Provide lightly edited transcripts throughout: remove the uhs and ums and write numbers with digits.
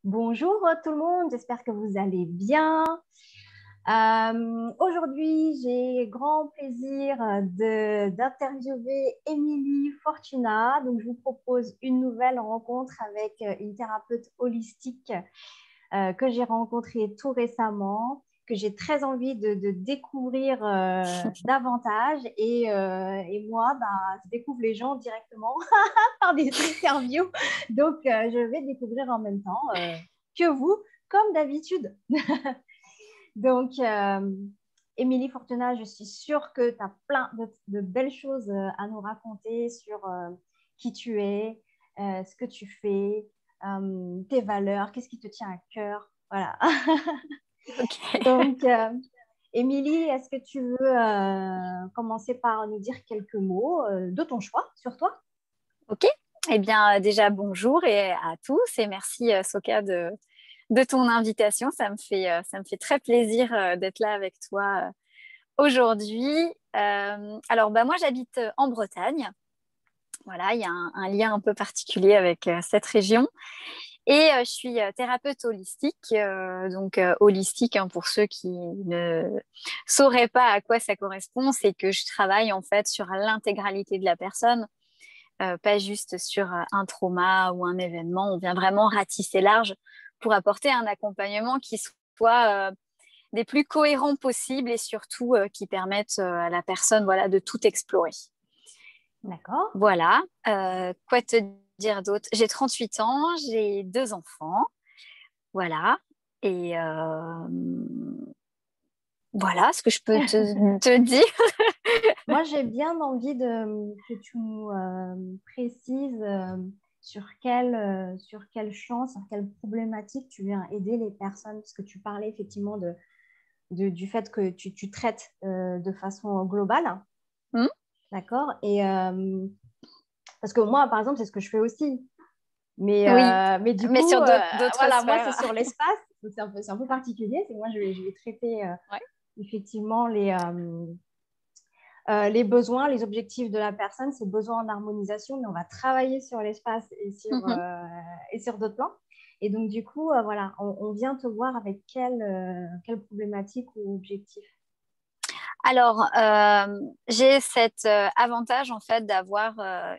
Bonjour tout le monde, j'espère que vous allez bien. Aujourd'hui, j'ai grand plaisir d'interviewer Émilie Fortuna. Donc, je vous propose une nouvelle rencontre avec une thérapeute holistique que j'ai rencontrée tout récemment, que j'ai très envie de découvrir davantage. Et moi, bah, je découvre les gens directement par des interviews. Donc, je vais découvrir en même temps que vous, comme d'habitude. Donc, Émilie Fortuna, je suis sûre que tu as plein de belles choses à nous raconter sur qui tu es, ce que tu fais, tes valeurs, qu'est-ce qui te tient à cœur. Voilà. Ok. Donc, Émilie, est-ce que tu veux commencer par nous dire quelques mots de ton choix sur toi? Ok. Eh bien, déjà, bonjour et à tous et merci, Soka, de ton invitation. Ça me fait très plaisir d'être là avec toi aujourd'hui. Alors, bah, moi, j'habite en Bretagne. Voilà, il y a un lien un peu particulier avec cette région. Et je suis thérapeute holistique. Holistique, hein, pour ceux qui ne sauraient pas à quoi ça correspond, c'est que je travaille en fait sur l'intégralité de la personne. Pas juste sur un trauma ou un événement. On vient vraiment ratisser large pour apporter un accompagnement qui soit des plus cohérents possibles et surtout qui permettent à la personne voilà, de tout explorer. D'accord. Voilà. Quoi te dire d'autre? J'ai 38 ans, j'ai deux enfants. Voilà. Et voilà ce que je peux te dire. Moi, j'ai bien envie que tu nous précises sur quel champ, sur quelle problématique tu viens aider les personnes, parce que tu parlais effectivement du fait que tu traites de façon globale, Hmm. d'accord? Et parce que moi, par exemple, c'est ce que je fais aussi. Oui, Mais du mais coup, sur d'autres voilà, moi, c'est sphères. sur l'espace, donc c'est un peu particulier. C'est que moi, je vais traiter Ouais. effectivement les besoins, les objectifs de la personne, ses besoins en harmonisation, mais on va travailler sur l'espace Mhm. et sur d'autres plans. Et donc, du coup, voilà, on vient te voir avec quelle problématique ou objectif. Alors, j'ai cet avantage en fait d'avoir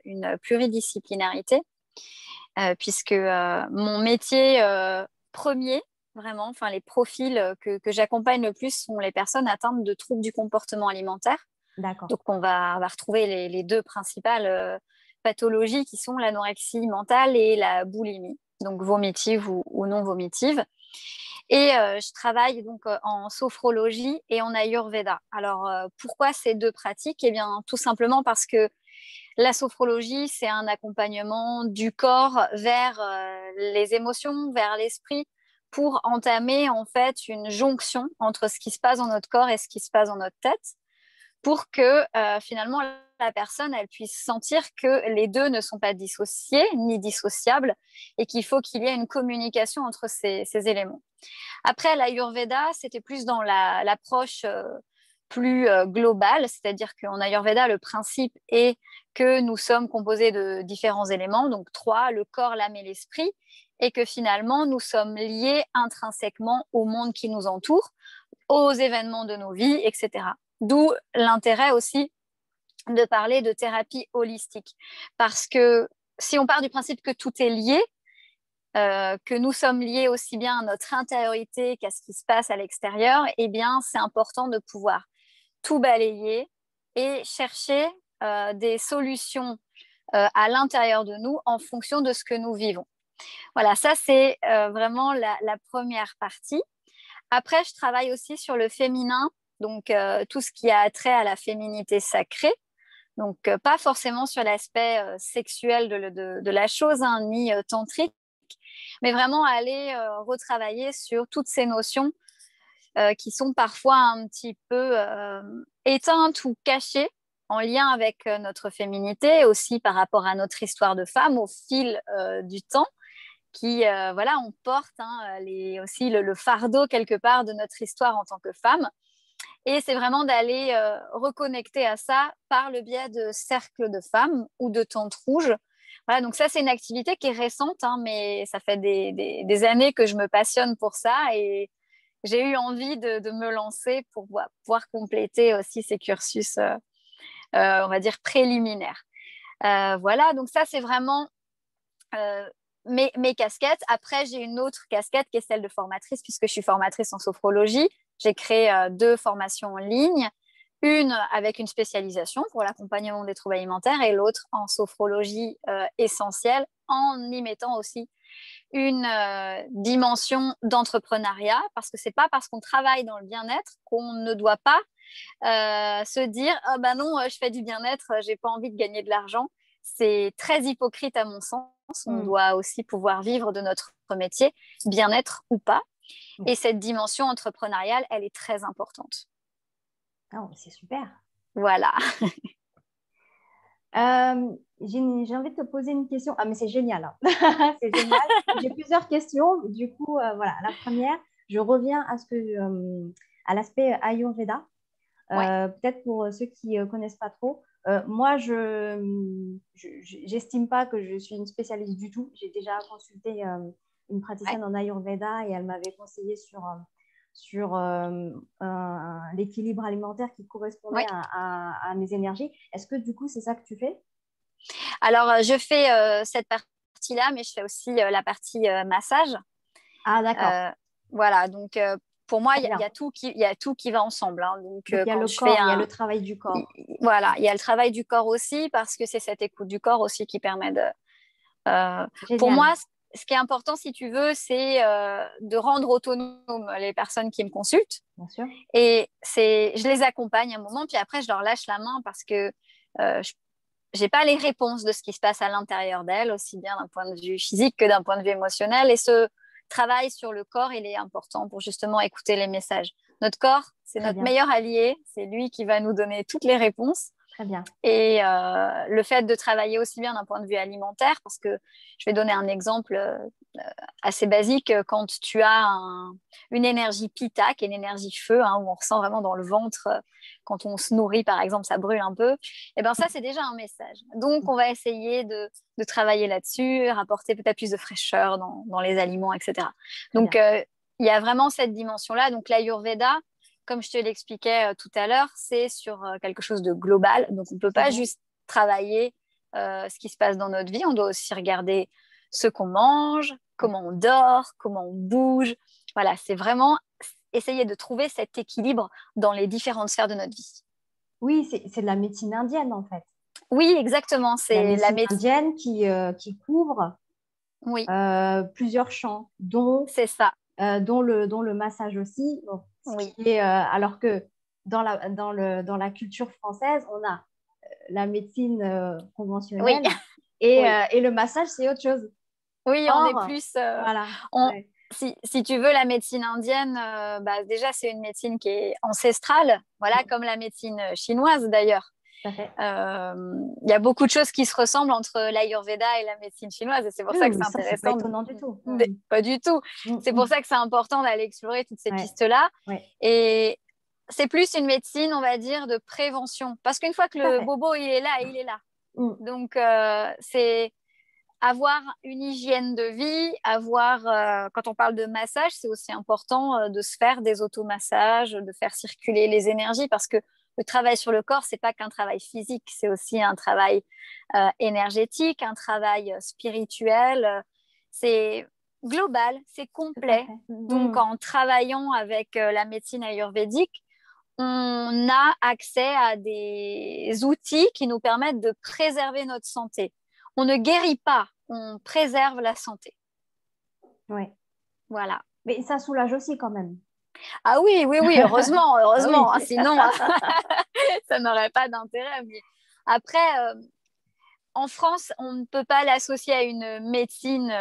une pluridisciplinarité, puisque mon métier premier, vraiment, enfin les profils que j'accompagne le plus sont les personnes atteintes de troubles du comportement alimentaire. D'accord. Donc, on va retrouver les deux principales pathologies qui sont l'anorexie mentale et la boulimie, donc vomitive ou non vomitive. Et je travaille donc en sophrologie et en ayurveda. Alors, pourquoi ces deux pratiques? Eh bien, tout simplement parce que la sophrologie, c'est un accompagnement du corps vers les émotions, vers l'esprit, pour entamer en fait une jonction entre ce qui se passe dans notre corps et ce qui se passe dans notre tête, pour que finalement la personne elle puisse sentir que les deux ne sont pas dissociés ni dissociables et qu'il faut qu'il y ait une communication entre ces éléments. Après, l'Ayurveda, c'était plus dans l'approche plus globale, c'est-à-dire qu'en Ayurveda, le principe est que nous sommes composés de différents éléments, donc trois, le corps, l'âme et l'esprit, et que finalement, nous sommes liés intrinsèquement au monde qui nous entoure, aux événements de nos vies, etc. D'où l'intérêt aussi de parler de thérapie holistique. Parce que si on part du principe que tout est lié, que nous sommes liés aussi bien à notre intériorité qu'à ce qui se passe à l'extérieur, eh bien, c'est important de pouvoir tout balayer et chercher des solutions à l'intérieur de nous en fonction de ce que nous vivons. Voilà, ça c'est vraiment la première partie. Après, je travaille aussi sur le féminin, donc tout ce qui a trait à la féminité sacrée. Donc, pas forcément sur l'aspect sexuel de la chose, hein, ni tantrique, mais vraiment aller retravailler sur toutes ces notions qui sont parfois un petit peu éteintes ou cachées en lien avec notre féminité, aussi par rapport à notre histoire de femme au fil du temps, qui, voilà, on porte hein, aussi le fardeau quelque part de notre histoire en tant que femme. Et c'est vraiment d'aller reconnecter à ça par le biais de cercles de femmes ou de tentes rouges. Voilà, donc ça, c'est une activité qui est récente, hein, mais ça fait des années que je me passionne pour ça et j'ai eu envie de me lancer pour pouvoir compléter aussi ces cursus, on va dire, préliminaires. Voilà, donc ça, c'est vraiment mes casquettes. Après, j'ai une autre casquette qui est celle de formatrice, puisque je suis formatrice en sophrologie. J'ai créé 2 formations en ligne, une avec une spécialisation pour l'accompagnement des troubles alimentaires et l'autre en sophrologie essentielle, en y mettant aussi une dimension d'entrepreneuriat, parce que c'est pas parce qu'on travaille dans le bien-être qu'on ne doit pas se dire ah ben non, je fais du bien-être, j'ai pas envie de gagner de l'argent. C'est très hypocrite à mon sens. On doit aussi pouvoir vivre de notre métier, bien-être ou pas. Et cette dimension entrepreneuriale, elle est très importante. Oh, c'est super. Voilà. J'ai envie de te poser une question. Ah, mais c'est génial, hein. C'est génial. J'ai plusieurs questions. Du coup, voilà. La première, je reviens à l'aspect Ayurveda. Peut-être pour ceux qui ne connaissent pas trop. Moi, j'estime pas que je suis une spécialiste du tout. J'ai déjà consulté une praticienne en Ayurveda et elle m'avait conseillé sur l'équilibre alimentaire qui correspondait à mes énergies. Est-ce que du coup, c'est ça que tu fais? Alors, je fais cette partie-là, mais je fais aussi la partie massage. Ah, d'accord. Voilà, donc pour moi, il y a tout qui va ensemble. Hein. Donc, il y a le corps, il y a le travail du corps. Voilà, il y a le travail du corps aussi, parce que c'est cette écoute du corps aussi qui permet de... pour moi, ce qui est important, si tu veux, c'est de rendre autonomes les personnes qui me consultent. Bien sûr. Et je les accompagne un moment, puis après, je leur lâche la main parce que je n'ai pas les réponses de ce qui se passe à l'intérieur d'elles, aussi bien d'un point de vue physique que d'un point de vue émotionnel. Et ce travail sur le corps, il est important pour justement écouter les messages. Notre corps, c'est notre meilleur allié. C'est lui qui va nous donner toutes les réponses. Très bien. Et le fait de travailler aussi bien d'un point de vue alimentaire, parce que je vais donner un exemple assez basique, quand tu as une énergie pitta, qui est une énergie feu, hein, où on ressent vraiment dans le ventre, quand on se nourrit par exemple, ça brûle un peu, et bien ça c'est déjà un message. Donc on va essayer de travailler là-dessus, rapporter peut-être plus de fraîcheur dans les aliments, etc. Donc il y a vraiment cette dimension-là. Donc l'Ayurveda, comme je te l'expliquais tout à l'heure, c'est sur quelque chose de global. Donc, on ne peut pas juste travailler ce qui se passe dans notre vie. On doit aussi regarder ce qu'on mange, comment on dort, comment on bouge. Voilà, c'est vraiment essayer de trouver cet équilibre dans les différentes sphères de notre vie. Oui, c'est de la médecine indienne, en fait. Oui, exactement. C'est la médecine indienne qui couvre plusieurs champs, c'est ça. Dont le massage aussi. Bon, alors que dans la culture française, on a la médecine conventionnelle et le massage, c'est autre chose. Oui, on est plus... voilà. Si tu veux, la médecine indienne, déjà, c'est une médecine qui est ancestrale, voilà, comme la médecine chinoise d'ailleurs. Il y a beaucoup de choses qui se ressemblent entre l'Ayurveda et la médecine chinoise et c'est pour ça que c'est intéressant. C'est pas étonnant du tout. Pas du tout. C'est pour ça que c'est important d'aller explorer toutes ces pistes-là. Et c'est plus une médecine, on va dire, de prévention. Parce qu'une fois que le bobo il est là, il est là. Donc, c'est avoir une hygiène de vie, quand on parle de massage, c'est aussi important de se faire des automassages, de faire circuler les énergies parce que le travail sur le corps, c'est pas qu'un travail physique, c'est aussi un travail énergétique, un travail spirituel. C'est global, c'est complet. Donc, en travaillant avec la médecine ayurvédique, on a accès à des outils qui nous permettent de préserver notre santé. On ne guérit pas, on préserve la santé. Oui. Voilà. Mais ça soulage aussi quand même. Ah oui, heureusement. Oui. Sinon, ça n'aurait pas d'intérêt. Mais après, en France, on ne peut pas l'associer à une médecine.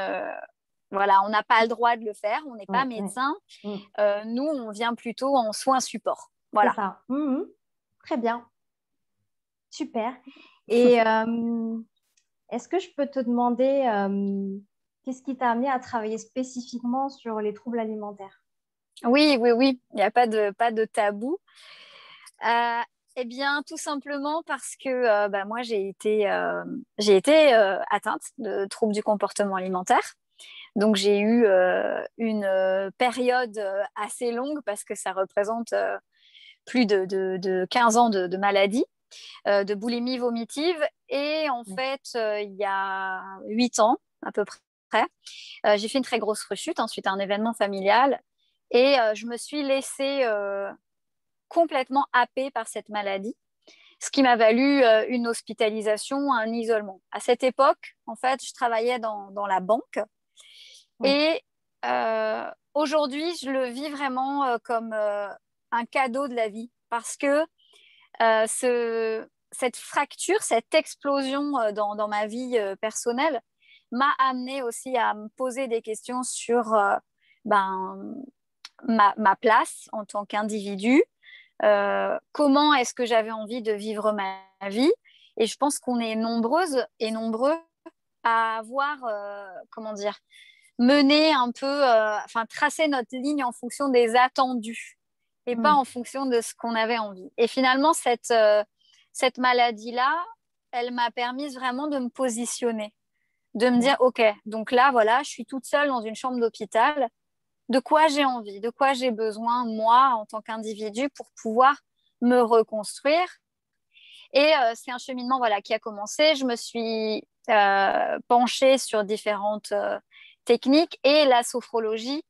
Voilà, on n'a pas le droit de le faire. On n'est pas médecin. Nous, on vient plutôt en soins support. Voilà. C'est ça. Très bien. Super. Et est-ce que je peux te demander qu'est-ce qui t'a amené à travailler spécifiquement sur les troubles alimentaires? Oui. Il n'y a pas de tabou. Eh bien, tout simplement parce que moi, j'ai été atteinte de troubles du comportement alimentaire. Donc, j'ai eu une période assez longue parce que ça représente plus de 15 ans de maladie, de boulimie vomitive. Et en fait, il y a 8 ans à peu près, j'ai fait une très grosse rechute ensuite à un événement familial. Et je me suis laissée complètement happée par cette maladie, ce qui m'a valu une hospitalisation, un isolement. À cette époque, en fait, je travaillais dans la banque Oui. et aujourd'hui, je le vis vraiment comme un cadeau de la vie parce que cette fracture, cette explosion dans ma vie personnelle m'a amené aussi à me poser des questions sur ben, ma place en tant qu'individu, comment est-ce que j'avais envie de vivre ma vie. Et je pense qu'on est nombreuses et nombreux à avoir, comment dire, mené un peu, enfin, tracé notre ligne en fonction des attendus et pas Mm. en fonction de ce qu'on avait envie. Et finalement, cette maladie-là, elle m'a permis vraiment de me positionner, de me dire, OK, donc là, voilà, je suis toute seule dans une chambre d'hôpital. De quoi j'ai envie, de quoi j'ai besoin, moi, en tant qu'individu, pour pouvoir me reconstruire. Et c'est un cheminement voilà, qui a commencé. Je me suis penchée sur différentes techniques et la sophrologie.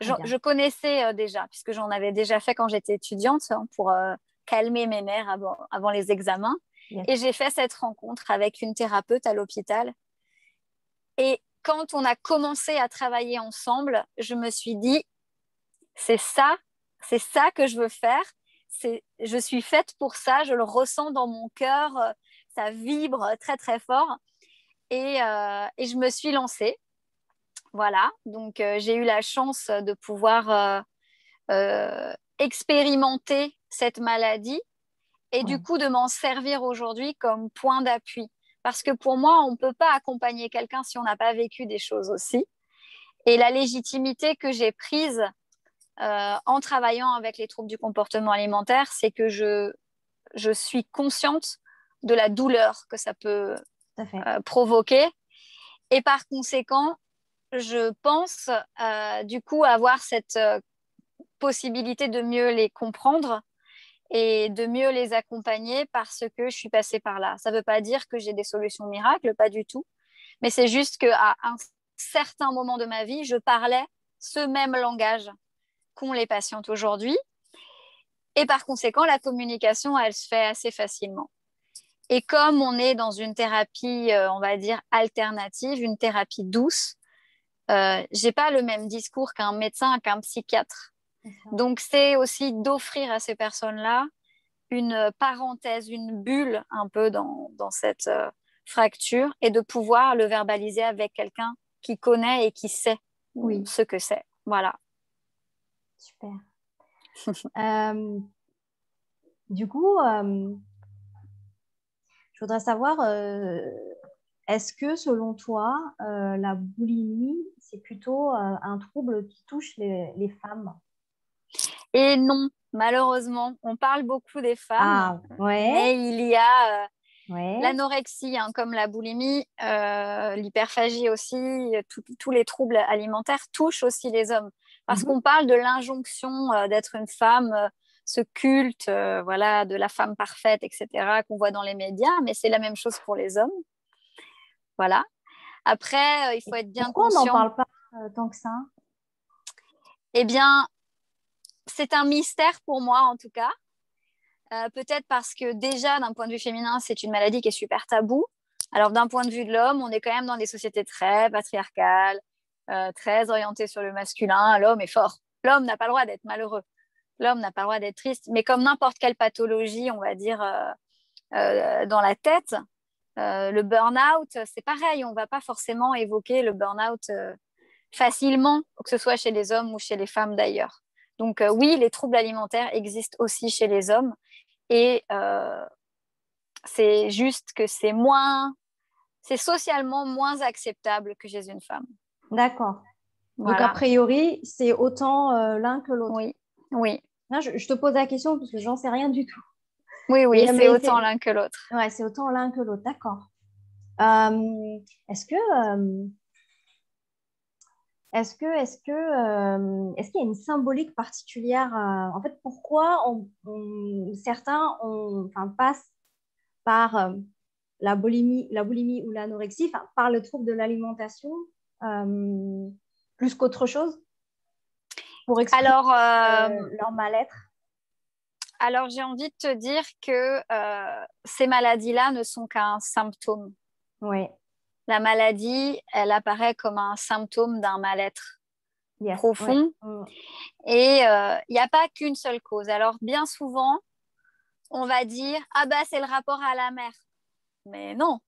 Très bien. Je connaissais déjà, puisque j'en avais déjà fait quand j'étais étudiante pour calmer mes nerfs avant les examens. Yes. Et j'ai fait cette rencontre avec une thérapeute à l'hôpital. Et quand on a commencé à travailler ensemble, je me suis dit, c'est ça, c'est ça que je veux faire. Je suis faite pour ça, je le ressens dans mon cœur, ça vibre très très fort. Et je me suis lancée. Voilà, donc j'ai eu la chance de pouvoir expérimenter cette maladie et du Ouais. coup de m'en servir aujourd'hui comme point d'appui. Parce que pour moi, on ne peut pas accompagner quelqu'un si on n'a pas vécu des choses aussi. Et la légitimité que j'ai prise en travaillant avec les troubles du comportement alimentaire, c'est que je suis consciente de la douleur que ça peut Tout à fait. provoquer. Et par conséquent, je pense du coup avoir cette possibilité de mieux les comprendre et de mieux les accompagner parce que je suis passée par là. Ça ne veut pas dire que j'ai des solutions miracles, pas du tout. Mais c'est juste qu'à un certain moment de ma vie, je parlais ce même langage qu'ont les patientes aujourd'hui. Et par conséquent, la communication, elle se fait assez facilement. Et comme on est dans une thérapie, on va dire, alternative, une thérapie douce, j'ai pas le même discours qu'un médecin, qu'un psychiatre. C'est ça. Donc, c'est aussi d'offrir à ces personnes-là une parenthèse, une bulle un peu dans cette fracture et de pouvoir le verbaliser avec quelqu'un qui connaît et qui sait Oui, ce que c'est. Voilà. super. Euh, du coup, je voudrais savoir, est-ce que selon toi, la boulimie, c'est plutôt un trouble qui touche les femmes? Et non, malheureusement, on parle beaucoup des femmes, Ah, ouais, mais il y a ouais. l'anorexie, hein, comme la boulimie, l'hyperphagie aussi, tous les troubles alimentaires touchent aussi les hommes. Parce Mhm. qu'on parle de l'injonction d'être une femme, ce culte voilà, de la femme parfaite, etc., qu'on voit dans les médias, mais c'est la même chose pour les hommes. Voilà. Après, il faut Et être bien pourquoi on n'en conscient. parle pas tant que ça? Eh bien, c'est un mystère pour moi, en tout cas. Peut-être parce que déjà, d'un point de vue féminin, c'est une maladie qui est super taboue. Alors, d'un point de vue de l'homme, on est quand même dans des sociétés très patriarcales, très orientées sur le masculin. L'homme est fort. L'homme n'a pas le droit d'être malheureux. L'homme n'a pas le droit d'être triste. Mais comme n'importe quelle pathologie, on va dire, dans la tête, le burn-out, c'est pareil. On ne va pas forcément évoquer le burn-out facilement, que ce soit chez les hommes ou chez les femmes d'ailleurs. Donc, oui, les troubles alimentaires existent aussi chez les hommes. Et c'est juste que c'est socialement moins acceptable que chez une femme. D'accord. Donc, a Voilà. priori, c'est autant l'un que l'autre. Oui, oui. Là, je te pose la question parce que j'en sais rien du tout. Oui, oui, c'est Mais autant l'un que l'autre. ouais, c'est autant l'un que l'autre, d'accord. Euh, est-ce que, est-ce qu'il y a une symbolique particulière en fait, pourquoi certains enfin, passent par la boulimie ou l'anorexie, enfin, par le trouble de l'alimentation, euh, plus qu'autre chose, pour exprimer Alors, leur mal-être? alors j'ai envie de te dire que ces maladies-là ne sont qu'un symptôme. Oui, La maladie, elle apparaît comme un symptôme d'un mal-être yes, oui. profond Mm. et il n'y a pas qu'une seule cause. Alors, bien souvent, on va dire, ah bah c'est le rapport à la mère. Mais non,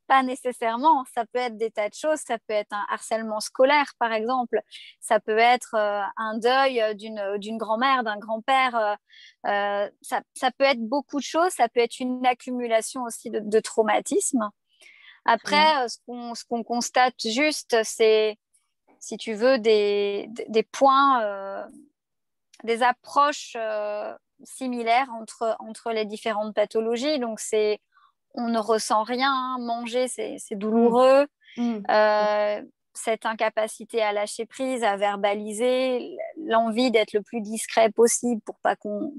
pas nécessairement. Ça peut être des tas de choses. Ça peut être un harcèlement scolaire, par exemple. Ça peut être un deuil d'une grand-mère, d'un grand-père. Ça peut être beaucoup de choses. Ça peut être une accumulation aussi de traumatismes. Très bien. Après, ce qu'on constate juste, c'est, si tu veux, des points, des approches similaires entre les différentes pathologies. Donc, c'est, on ne ressent rien, hein. Manger, c'est Mm. douloureux. Mm. Euh, cette incapacité à lâcher prise, à verbaliser, l'envie d'être le plus discret possible pour pas qu'on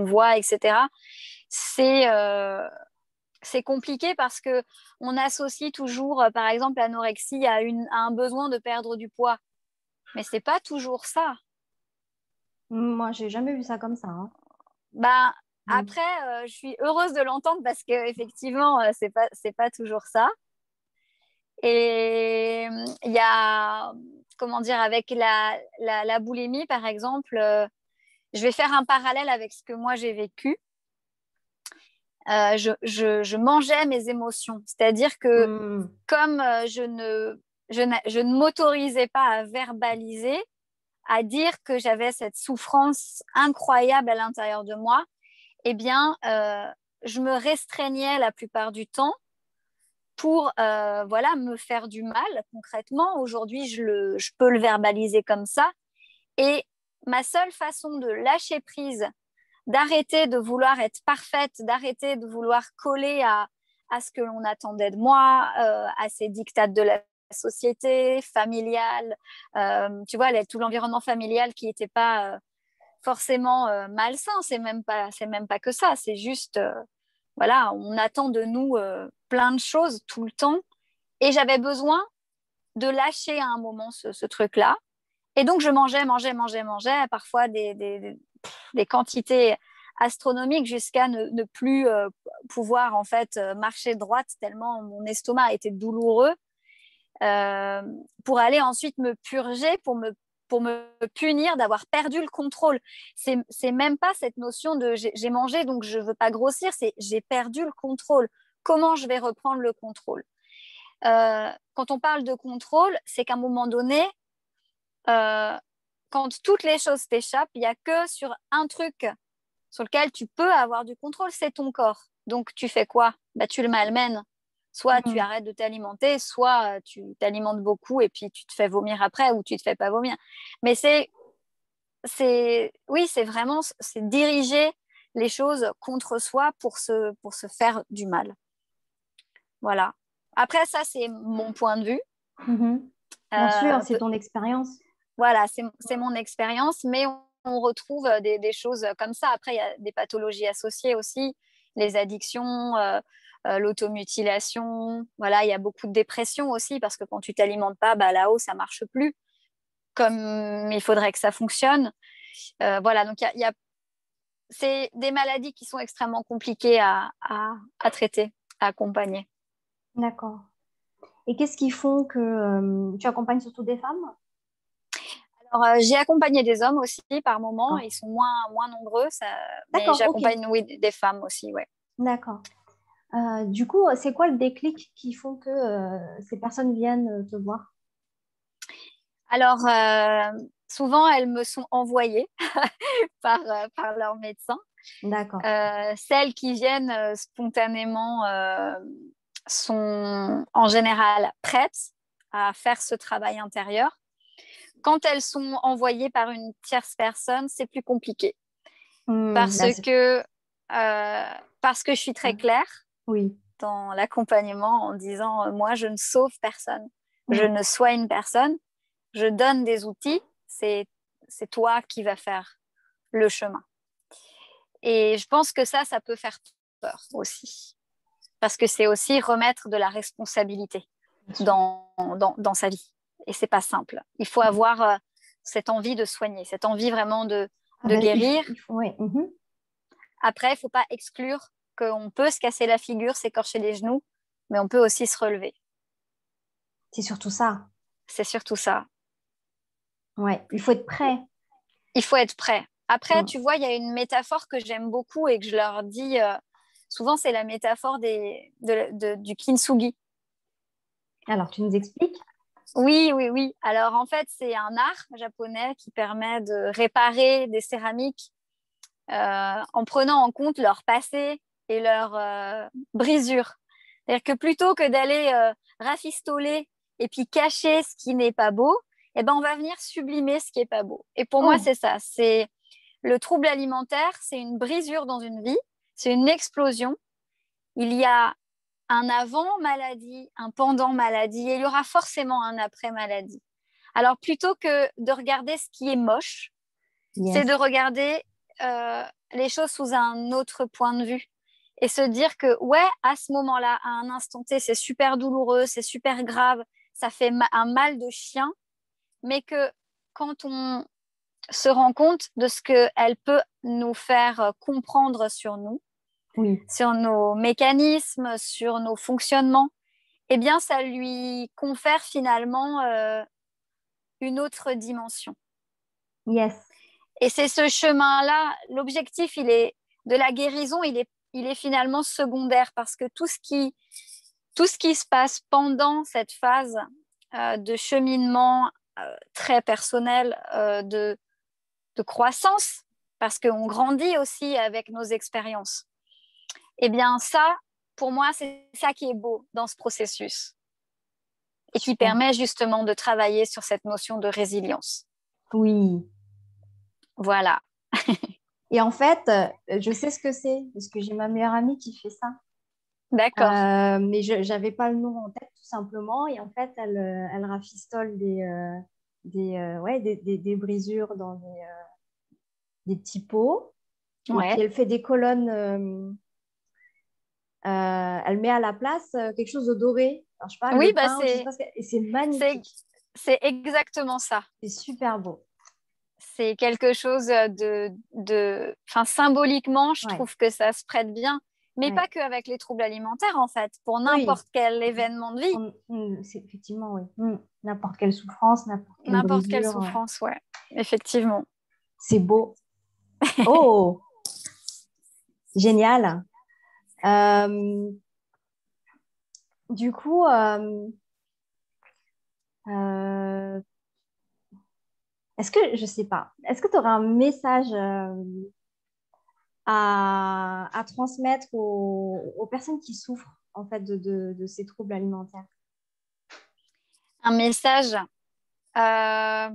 voit, etc. C'est c'est compliqué parce que on associe toujours, par exemple, l'anorexie à un besoin de perdre du poids. Mais c'est pas toujours ça. Moi, j'ai jamais vu ça comme ça, hein. Bah, Mm. après, je suis heureuse de l'entendre parce que effectivement, c'est pas toujours ça. Et il y a, comment dire, avec la boulimie, par exemple, je vais faire un parallèle avec ce que moi j'ai vécu. Je mangeais mes émotions, c'est-à-dire que Mm. comme je ne m'autorisais pas à verbaliser, à dire que j'avais cette souffrance incroyable à l'intérieur de moi, eh bien, je me restreignais la plupart du temps pour voilà, me faire du mal concrètement. Aujourd'hui, je peux le verbaliser comme ça. Et ma seule façon de lâcher prise, d'arrêter de vouloir être parfaite, d'arrêter de vouloir coller à ce que l'on attendait de moi, à ces dictats de la société familiale, tu vois, tout l'environnement familial qui n'était pas forcément malsain, c'est même pas que ça, c'est juste, voilà, on attend de nous plein de choses tout le temps. Et j'avais besoin de lâcher à un moment ce truc-là. Et donc, je mangeais, parfois des quantités astronomiques jusqu'à ne plus pouvoir en fait marcher droite tellement mon estomac était douloureux euh, pour aller ensuite me purger, pour me punir d'avoir perdu le contrôle. C'est même pas cette notion de j'ai mangé donc je veux pas grossir, c'est j'ai perdu le contrôle. Comment je vais reprendre le contrôle? Quand on parle de contrôle, c'est qu'à un moment donné, euh, quand toutes les choses t'échappent, il n'y a que sur un truc sur lequel tu peux avoir du contrôle, c'est ton corps. Donc tu fais quoi? Bah, tu le malmènes. Soit tu Mm. arrêtes de t'alimenter, soit tu t'alimentes beaucoup et puis tu te fais vomir après ou tu te fais pas vomir. Mais oui, c'est vraiment, c'est diriger les choses contre soi pour se faire du mal. Voilà. Après, ça, c'est mon point de vue. Mhm. Bien sûr, Euh, c'est ton expérience. Voilà, c'est mon expérience, mais on retrouve des choses comme ça. Après, il y a des pathologies associées aussi, les addictions, l'automutilation. Voilà, il y a beaucoup de dépression aussi, parce que quand tu t'alimentes pas, bah, là-haut, ça marche plus comme il faudrait que ça fonctionne. Voilà, donc c'est des maladies qui sont extrêmement compliquées à traiter, à accompagner. D'accord. Et qu'est-ce qui font que tu accompagnes surtout des femmes? Alors, j'ai accompagné des hommes aussi par moment, D'accord. ils sont moins nombreux, mais D'accord, ok. j'accompagne, oui, des femmes aussi, ouais. D'accord. Du coup, c'est quoi le déclic qui font que ces personnes viennent te voir? Alors, souvent, elles me sont envoyées par leur médecin. D'accord. Celles qui viennent spontanément sont en général prêtes à faire ce travail intérieur. Quand elles sont envoyées par une tierce personne, c'est plus compliqué Hmm, parce là, que parce que je suis très claire Oui. dans l'accompagnement en disant moi, je ne sauve personne, je Mm. ne soigne personne, je donne des outils, c'est toi qui vas faire le chemin. Et je pense que ça peut faire peur aussi, parce que c'est aussi remettre de la responsabilité dans sa vie. Et c'est pas simple. Il faut avoir cette envie de soigner, cette envie vraiment de guérir. Ouais. Mm-hmm. Après, il ne faut pas exclure qu'on peut se casser la figure, s'écorcher les genoux, mais on peut aussi se relever. C'est surtout ça. C'est surtout ça. Ouais. Il faut être prêt. Il faut être prêt. Après, tu vois, il y a une métaphore que j'aime beaucoup et que je leur dis souvent, c'est la métaphore du kintsugi. Alors, tu nous expliques? Oui, oui, oui. Alors, en fait, c'est un art japonais qui permet de réparer des céramiques en prenant en compte leur passé et leur brisure. C'est-à-dire que plutôt que d'aller rafistoler et puis cacher ce qui n'est pas beau, eh ben, on va venir sublimer ce qui n'est pas beau. Et pour moi, c'est ça. C'est le trouble alimentaire, c'est une brisure dans une vie, c'est une explosion. Il y a un avant maladie, un pendant maladie, et il y aura forcément un après maladie. Alors, plutôt que de regarder ce qui est moche, c'est de regarder les choses sous un autre point de vue et se dire que, ouais, à ce moment-là, à un instant T, c'est super douloureux, c'est super grave, ça fait un mal de chien, mais que quand on se rend compte de ce qu'elle peut nous faire comprendre sur nous, sur nos mécanismes, sur nos fonctionnements, eh bien, ça lui confère finalement une autre dimension. Yes. Et c'est ce chemin-là, l'objectif de la guérison, il est finalement secondaire parce que tout ce qui se passe pendant cette phase de cheminement très personnel, de croissance, parce qu'on grandit aussi avec nos expériences, eh bien ça, pour moi, c'est ça qui est beau dans ce processus et qui permet justement de travailler sur cette notion de résilience. Oui. Voilà. Et en fait, je sais ce que c'est, parce que j'ai ma meilleure amie qui fait ça. D'accord. Mais je n'avais pas le nom en tête, tout simplement. Et en fait, elle rafistole des brisures dans des petits pots. Et puis, elle fait des colonnes. Elle met à la place quelque chose de doré. Alors, je sais pas, oui, le pain, je sais pas et c'est magnifique. C'est exactement ça. C'est super beau. C'est quelque chose enfin, symboliquement, je trouve que ça se prête bien, mais pas qu'avec les troubles alimentaires, en fait, pour n'importe quel événement de vie. C'est effectivement, oui. N'importe quelle souffrance, n'importe quelle souffrance, ouais, effectivement. C'est beau. Oh, génial. Du coup, est-ce que, je sais pas, est-ce que tu aurais un message à transmettre aux personnes qui souffrent en fait de ces troubles alimentaires? Un message. Le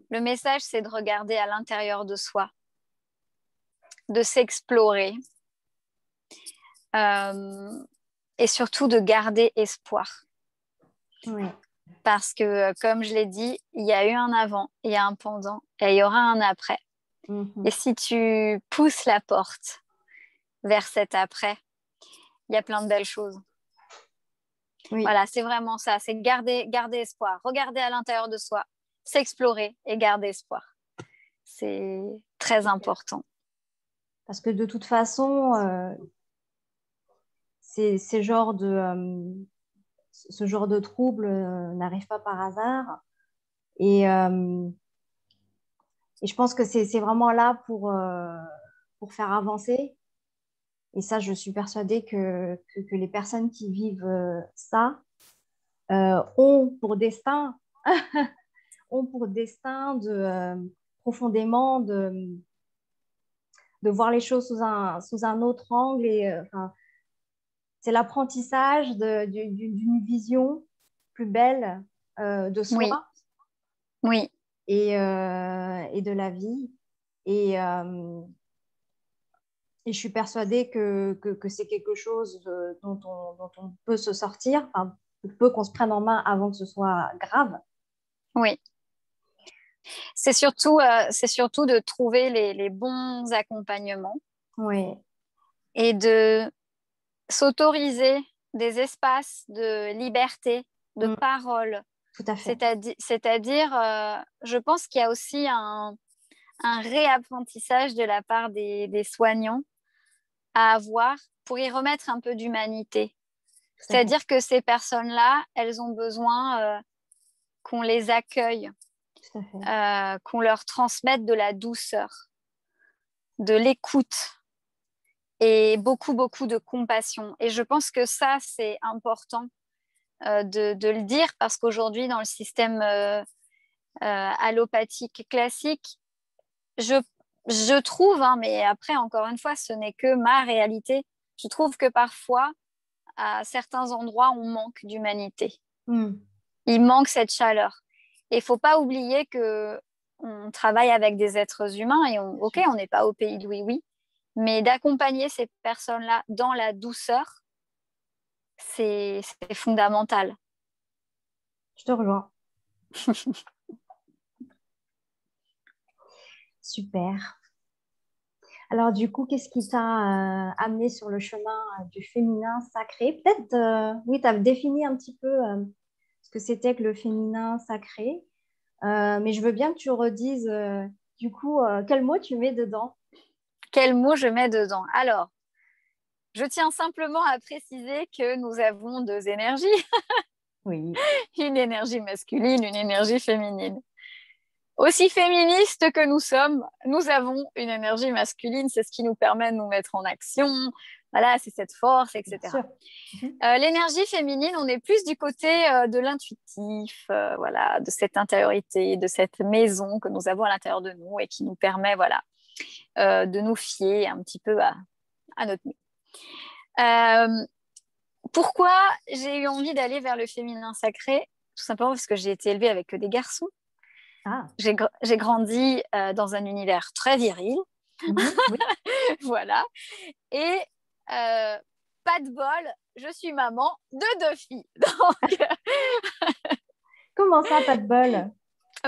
message, c'est de regarder à l'intérieur de soi, de s'explorer et surtout de garder espoir. Oui. Parce que, comme je l'ai dit, il y a eu un avant, il y a un pendant et il y aura un après. Et si tu pousses la porte vers cet après, il y a plein de belles choses. Oui. Voilà, c'est vraiment ça, c'est garder espoir, regarder à l'intérieur de soi, s'explorer et garder espoir. C'est très important. Parce que de toute façon, ce genre de trouble n'arrive pas par hasard. Et je pense que c'est vraiment là pour faire avancer. Et ça, je suis persuadée que les personnes qui vivent ça ont pour destin, profondément de voir les choses sous un autre angle. Et c'est l'apprentissage d'une vision plus belle de soi. Oui. Et de la vie. Et Et je suis persuadée que c'est quelque chose dont on peut se sortir, enfin, peu qu'on se prenne en main avant que ce soit grave. Oui, c'est surtout de trouver les bons accompagnements Oui, et de s'autoriser des espaces de liberté, de mm, parole. tout à fait. C'est-à-dire, je pense qu'il y a aussi un réapprentissage de la part des soignants à avoir pour y remettre un peu d'humanité. Tout à fait. C'est-à-dire que ces personnes-là, elles ont besoin qu'on les accueille, Tout à fait. qu'on leur transmette de la douceur, de l'écoute et beaucoup, beaucoup de compassion. Et je pense que ça, c'est important de le dire parce qu'aujourd'hui, dans le système allopathique classique, je, je trouve, hein, mais après, encore une fois, ce n'est que ma réalité, je trouve que parfois, à certains endroits, on manque d'humanité. Mm, Il manque cette chaleur. Et il ne faut pas oublier que on travaille avec des êtres humains et bien ok, sûr. on n'est pas au pays de oui-oui, mais d'accompagner ces personnes-là dans la douceur, c'est fondamental. Je te rejoins. Super. Alors, du coup, qu'est-ce qui t'a amené sur le chemin du féminin sacré? Peut-être, oui, tu as défini un petit peu ce que c'était que le féminin sacré, mais je veux bien que tu redises, du coup, quel mot tu mets dedans? Quel mot je mets dedans? Alors, je tiens simplement à préciser que nous avons deux énergies, Oui, une énergie masculine, une énergie féminine. Aussi féministes que nous sommes, nous avons une énergie masculine, c'est ce qui nous permet de nous mettre en action, voilà, c'est cette force, bien etc. sûr. Mhm. L'énergie féminine, on est plus du côté de l'intuitif, voilà, de cette intériorité, de cette maison que nous avons à l'intérieur de nous et qui nous permet, voilà, de nous fier un petit peu à notre nous. Euh, Pourquoi j'ai eu envie d'aller vers le féminin sacré? Tout simplement parce que j'ai été élevée avec que des garçons. Ah, J'ai grandi dans un univers très viril, mhm, oui. voilà. Et pas de bol, je suis maman de deux filles. Donc, Comment ça, pas de bol?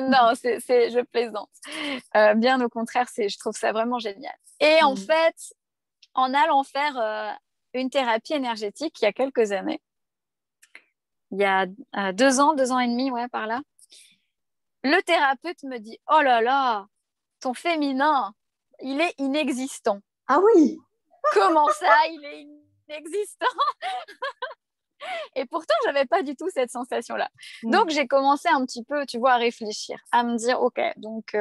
non, je plaisante. Bien au contraire, je trouve ça vraiment génial. Et en Mhm. fait, en allant faire une thérapie énergétique il y a quelques années, il y a 2 ans et demi, ouais, par là, le thérapeute me dit, oh là là, ton féminin, il est inexistant. Ah oui, Comment ça, il est inexistant? Et pourtant, je n'avais pas du tout cette sensation-là. mm, Donc, j'ai commencé un petit peu, tu vois, à réfléchir, à me dire, OK, donc,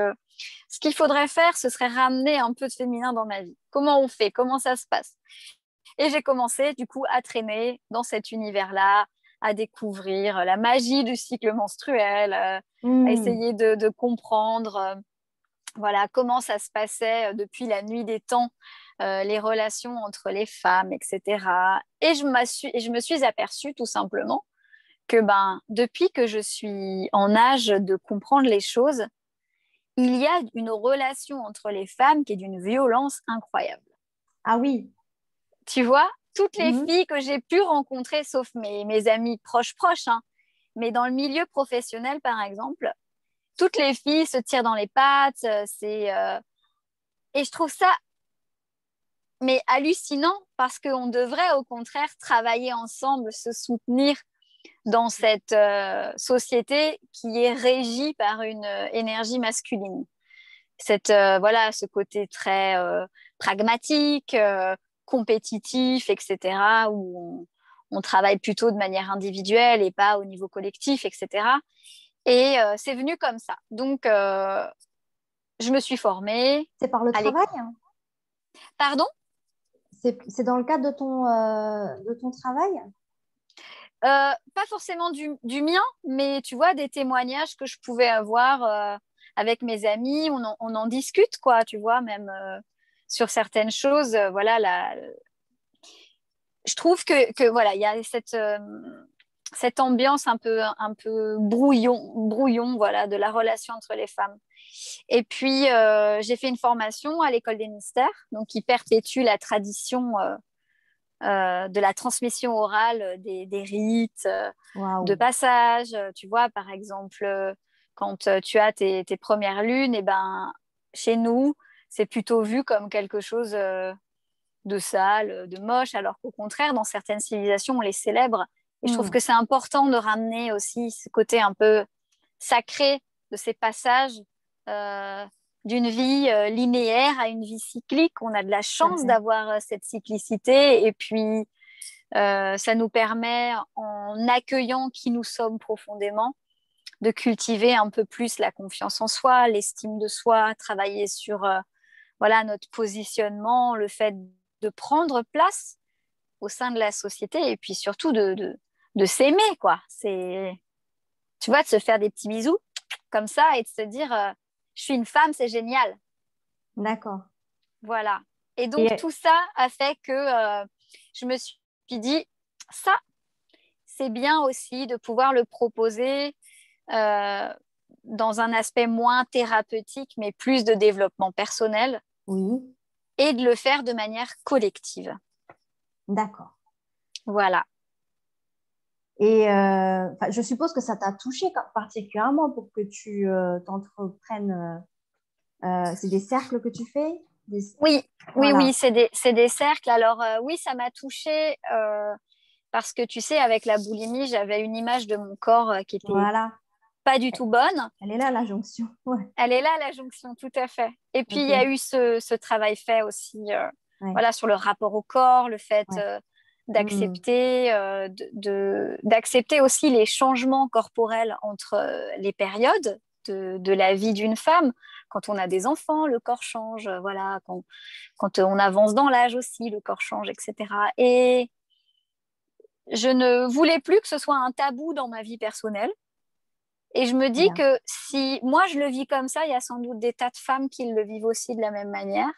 ce qu'il faudrait faire, ce serait ramener un peu de féminin dans ma vie. Comment on fait? Comment ça se passe? Et j'ai commencé, du coup, à traîner dans cet univers-là, à découvrir la magie du cycle menstruel, à mm. essayer de comprendre voilà, comment ça se passait depuis la nuit des temps, les relations entre les femmes, etc. Et je me suis aperçue tout simplement que ben, depuis que je suis en âge de comprendre les choses, il y a une relation entre les femmes qui est d'une violence incroyable. Ah oui, Tu vois, toutes les mhm, filles que j'ai pu rencontrer, sauf mes amies proches, hein, mais dans le milieu professionnel, par exemple, toutes les filles se tirent dans les pattes, et je trouve ça mais hallucinant parce qu'on devrait au contraire travailler ensemble, se soutenir dans cette société qui est régie par une énergie masculine. Voilà, ce côté très pragmatique, compétitif, etc., où on travaille plutôt de manière individuelle et pas au niveau collectif, etc. Et c'est venu comme ça. Donc, je me suis formée c'est par le à travail, hein. Pardon. C'est dans le cadre de ton travail? Pas forcément du mien, mais tu vois, des témoignages que je pouvais avoir avec mes amis, on en discute, quoi, tu vois, même sur certaines choses. Voilà, je trouve que voilà, il y a cette ambiance un peu brouillon, voilà, de la relation entre les femmes. Et puis, j'ai fait une formation à l'École des mystères, donc qui perpétue la tradition de la transmission orale des rites, de Waouh. passage. Tu vois, par exemple, quand tu as tes premières lunes, et ben, chez nous, c'est plutôt vu comme quelque chose de sale, de moche, alors qu'au contraire, dans certaines civilisations, on les célèbre. Et je trouve Hmm, que c'est important de ramener aussi ce côté un peu sacré de ces passages euh, d'une vie linéaire à une vie cyclique. On a de la tout à chance fait. d'avoir cette cyclicité et puis ça nous permet, en accueillant qui nous sommes profondément, de cultiver un peu plus la confiance en soi, l'estime de soi, travailler sur voilà, notre positionnement, le fait de prendre place au sein de la société et puis surtout de s'aimer, quoi. C'est, tu vois, de se faire des petits bisous comme ça et de se dire, je suis une femme, c'est génial. D'accord. Voilà. Et donc, Et tout ça a fait que je me suis dit, ça, c'est bien aussi de pouvoir le proposer euh, dans un aspect moins thérapeutique, mais plus de développement personnel oui, et de le faire de manière collective. d'accord. Voilà. Et enfin, je suppose que ça t'a touché particulièrement pour que tu t'entreprennes. C'est des cercles que tu fais? Oui, oui, Voilà, c'est des cercles. Alors, oui, ça m'a touchée parce que tu sais, avec la boulimie, j'avais une image de mon corps qui était voilà. pas du tout bonne. Elle est là, la jonction. Ouais. Elle est là, la jonction, tout à fait. Et puis, il y a Ok. eu ce travail fait aussi, Ouais. voilà, sur le rapport au corps, le fait Ouais. Hmm. d'accepter, d'accepter aussi les changements corporels entre les périodes de la vie d'une femme. Quand on a des enfants, le corps change, voilà. Quand on avance dans l'âge aussi, le corps change, etc. Et je ne voulais plus que ce soit un tabou dans ma vie personnelle. Et je me dis Bien. que si moi je le vis comme ça, il y a sans doute des tas de femmes qui le vivent aussi de la même manière.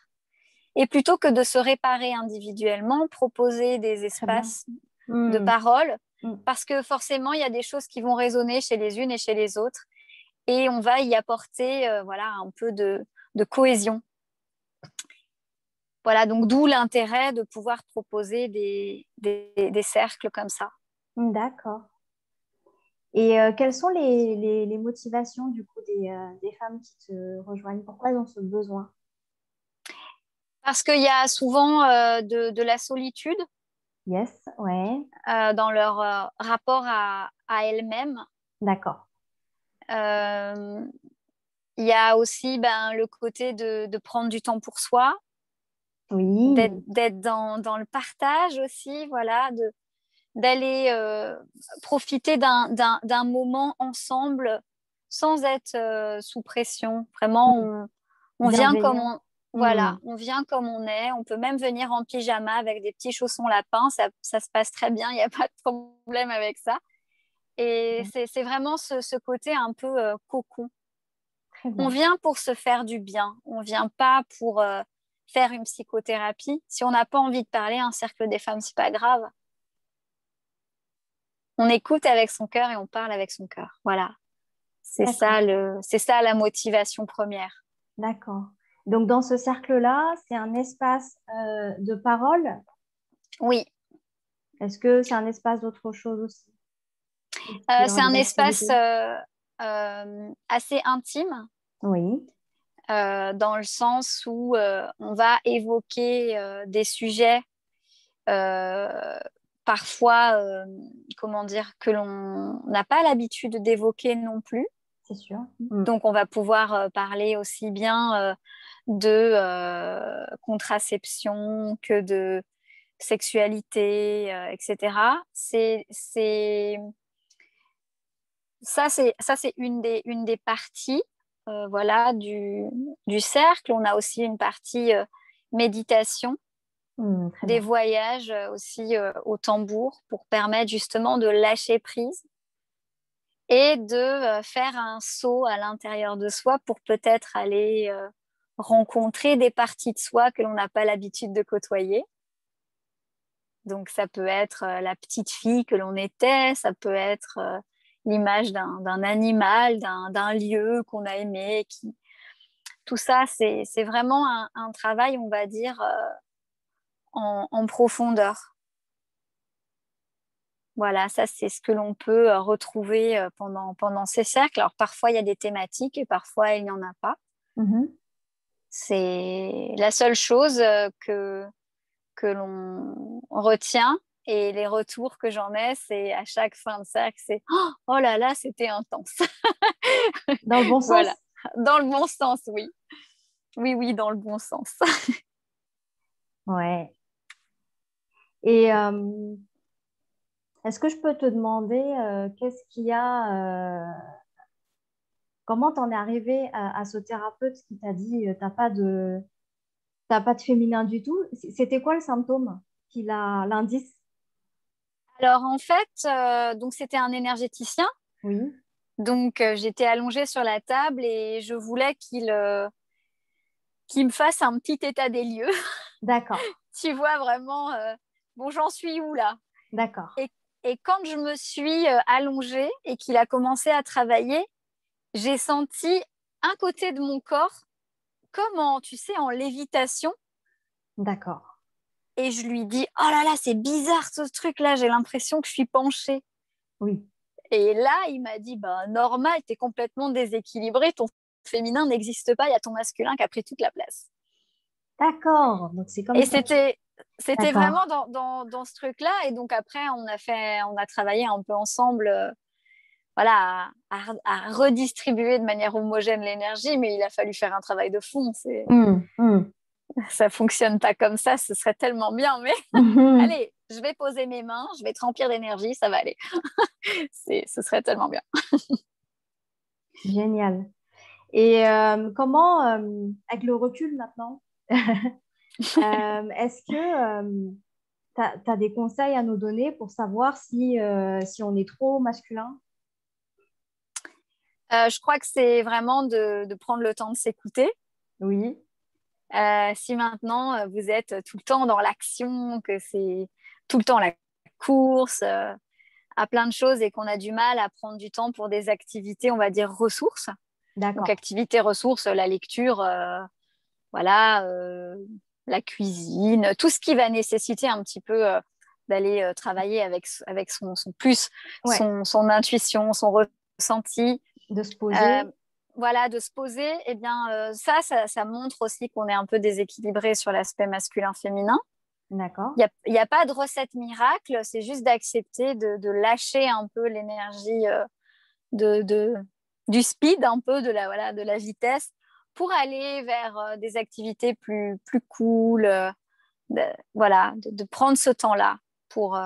Et plutôt que de se réparer individuellement, proposer des Très bien. espaces de Hmm. parole, Hmm. parce que forcément, il y a des choses qui vont résonner chez les unes et chez les autres. Et on va y apporter voilà, un peu de cohésion. Voilà, donc d'où l'intérêt de pouvoir proposer des cercles comme ça. D'accord. Et quelles sont les motivations du coup des femmes qui te rejoignent? Pourquoi elles ont ce besoin? Parce qu'il y a souvent de la solitude Yes, ouais, dans leur rapport à elles-mêmes. d'accord. Euh, il y a aussi ben, le côté de prendre du temps pour soi, Oui, d'être dans le partage aussi, voilà, d'aller profiter d'un moment ensemble sans être sous pression. Vraiment, hmm, on vient comme bienveillant. on, Hmm, voilà, on vient comme on est. On peut même venir en pyjama avec des petits chaussons lapins. Ça se passe très bien, il n'y a pas de problème avec ça. Et bien, c'est vraiment ce côté un peu cocon. très On bien. vient pour se faire du bien. On vient pas pour faire une psychothérapie. Si on n'a pas envie de parler, un cercle des femmes, c'est pas grave. On écoute avec son cœur et on parle avec son cœur. Voilà. D'accord, C'est ça la motivation première. d'accord. Donc dans ce cercle-là, c'est un espace de parole. Oui, Est-ce que c'est un espace d'autre chose aussi? Est-ce qu'il y aura c'est un des espace activités? assez intime Oui, dans le sens où on va évoquer des sujets euh, parfois, comment dire, que l'on n'a pas l'habitude d'évoquer non plus. c'est sûr. Hmm, Donc, on va pouvoir parler aussi bien de contraception que de sexualité, etc. Ça, c'est une des parties voilà, du cercle. On a aussi une partie méditation, hmm, très des bien. voyages aussi au tambour pour permettre justement de lâcher prise et de faire un saut à l'intérieur de soi pour peut-être aller rencontrer des parties de soi que l'on n'a pas l'habitude de côtoyer. Donc, ça peut être la petite fille que l'on était, ça peut être l'image d'un animal, d'un lieu qu'on a aimé. Tout ça, c'est vraiment un travail, on va dire, en profondeur. Voilà, ça, c'est ce que l'on peut retrouver pendant ces cercles. Alors, parfois, il y a des thématiques et parfois, il n'y en a pas. Mhm. C'est la seule chose que l'on retient et les retours que j'en ai, c'est à chaque fin de cercle, c'est oh là là, c'était intense. Dans le bon sens? Voilà, dans le bon sens, oui. Oui, oui, dans le bon sens. Ouais. Et est-ce que je peux te demander qu'est-ce qu'il y a, comment t'en es arrivé à ce thérapeute qui t'a dit t'as pas de féminin du tout? C'était quoi le symptôme qu'il a, l'indice? Alors, en fait, donc c'était un énergéticien. Oui, Donc, j'étais allongée sur la table et je voulais qu'il me fasse un petit état des lieux. d'accord, Tu vois vraiment, bon, j'en suis où là? d'accord. Et, et quand je me suis allongée et qu'il a commencé à travailler, j'ai senti un côté de mon corps comme tu sais, en lévitation. D'accord. Et je lui dis, oh là là, c'est bizarre ce truc-là, j'ai l'impression que je suis penchée. Oui, Et là, il m'a dit, bah, normal, t'es complètement déséquilibré, ton féminin n'existe pas, il y a ton masculin qui a pris toute la place. d'accord. Donc c'est comme Et ça. c'était D'accord. vraiment dans ce truc-là. Et donc après, on a travaillé un peu ensemble, voilà, à redistribuer de manière homogène l'énergie, mais il a fallu faire un travail de fond. Ça fonctionne pas comme ça, ce serait tellement bien, mais Mhm. allez, je vais poser mes mains, je vais te remplir d'énergie, ça va aller. Ce serait tellement bien. Génial. Et comment, avec le recul maintenant, est-ce que tu as, des conseils à nous donner pour savoir si on est trop masculin? Je crois que c'est vraiment de prendre le temps de s'écouter. Oui, Si maintenant vous êtes tout le temps dans l'action, que c'est tout le temps la course, à plein de choses et qu'on a du mal à prendre du temps pour des activités, on va dire ressources. Donc d'accord. activités ressources, la lecture, voilà, la cuisine, tout ce qui va nécessiter un petit peu d'aller travailler avec son plus, Ouais, son intuition, son ressenti. de se Euh, poser. voilà, de se poser, eh bien, ça montre aussi qu'on est un peu déséquilibré sur l'aspect masculin-féminin. D'accord. Il y a pas de recette miracle, c'est juste d'accepter de lâcher un peu l'énergie de, de, du speed, un peu voilà, de la vitesse, pour aller vers des activités plus cool, voilà, de prendre ce temps-là pour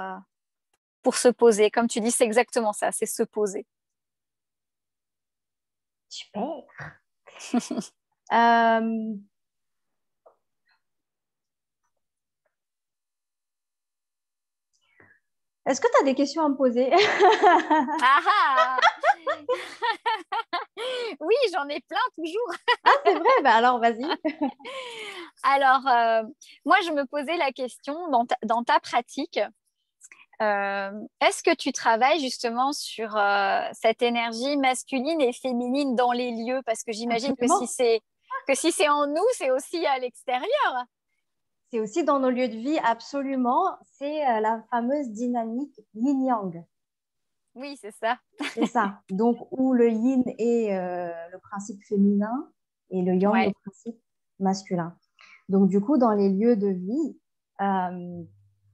se poser. Comme tu dis, c'est exactement ça, c'est se poser. Super. Euh, est-ce que tu as des questions à me poser? Ah ah. Oui, j'en ai plein toujours. Ah, c'est vrai? Bah alors, vas-y. Alors, moi, je me posais la question dans ta pratique, est-ce que tu travailles justement sur cette énergie masculine et féminine dans les lieux? Parce que j'imagine Absolument. que si c'est en nous, c'est aussi à l'extérieur. C'est aussi dans nos lieux de vie, absolument. C'est la fameuse dynamique yin-yang. Oui, c'est ça. C'est ça. Donc, où le yin est le principe féminin et le yang le Ouais, principe masculin. Donc, du coup, dans les lieux de vie, euh,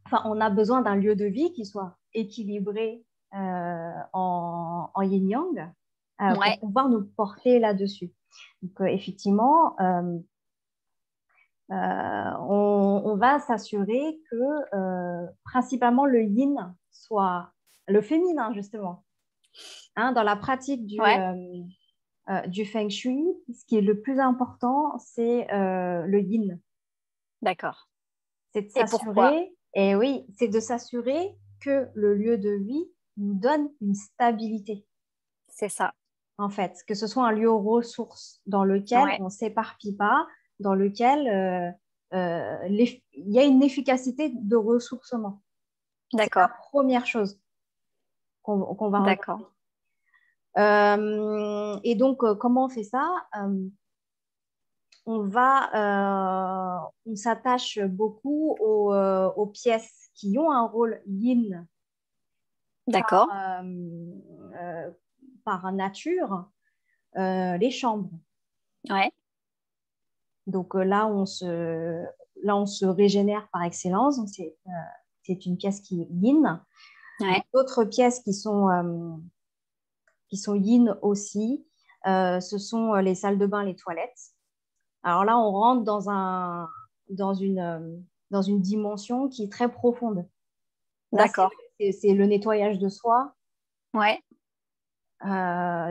enfin, on a besoin d'un lieu de vie qui soit équilibré en yin-yang pour ouais, pouvoir nous porter là-dessus. Donc, effectivement, on va s'assurer que principalement le yin soit le féminin, justement. Hein, dans la pratique ouais, du feng shui, ce qui est le plus important, c'est le yin. d'accord. C'est de Et pourquoi? s'assurer, et oui, c'est de s'assurer que le lieu de vie nous donne une stabilité, C'est ça. en fait, que ce soit un lieu ressource dans lequel Ouais, on ne s'éparpille pas, dans lequel il y a une efficacité de ressourcement. C'est la D'accord. première chose qu'on va regarder. D'accord. Et donc, comment on fait ça? On s'attache beaucoup aux pièces qui ont un rôle yin D'accord. euh, euh, par nature, les chambres. Ouais. Donc là, on se régénère par excellence. Donc, c'est une pièce qui est yin. Ouais. D'autres pièces qui sont yin aussi, ce sont les salles de bain, les toilettes. Alors là, on rentre dans une, euh, dans une dimension qui est très profonde. Là, D'accord. c'est le nettoyage de soi. Ouais.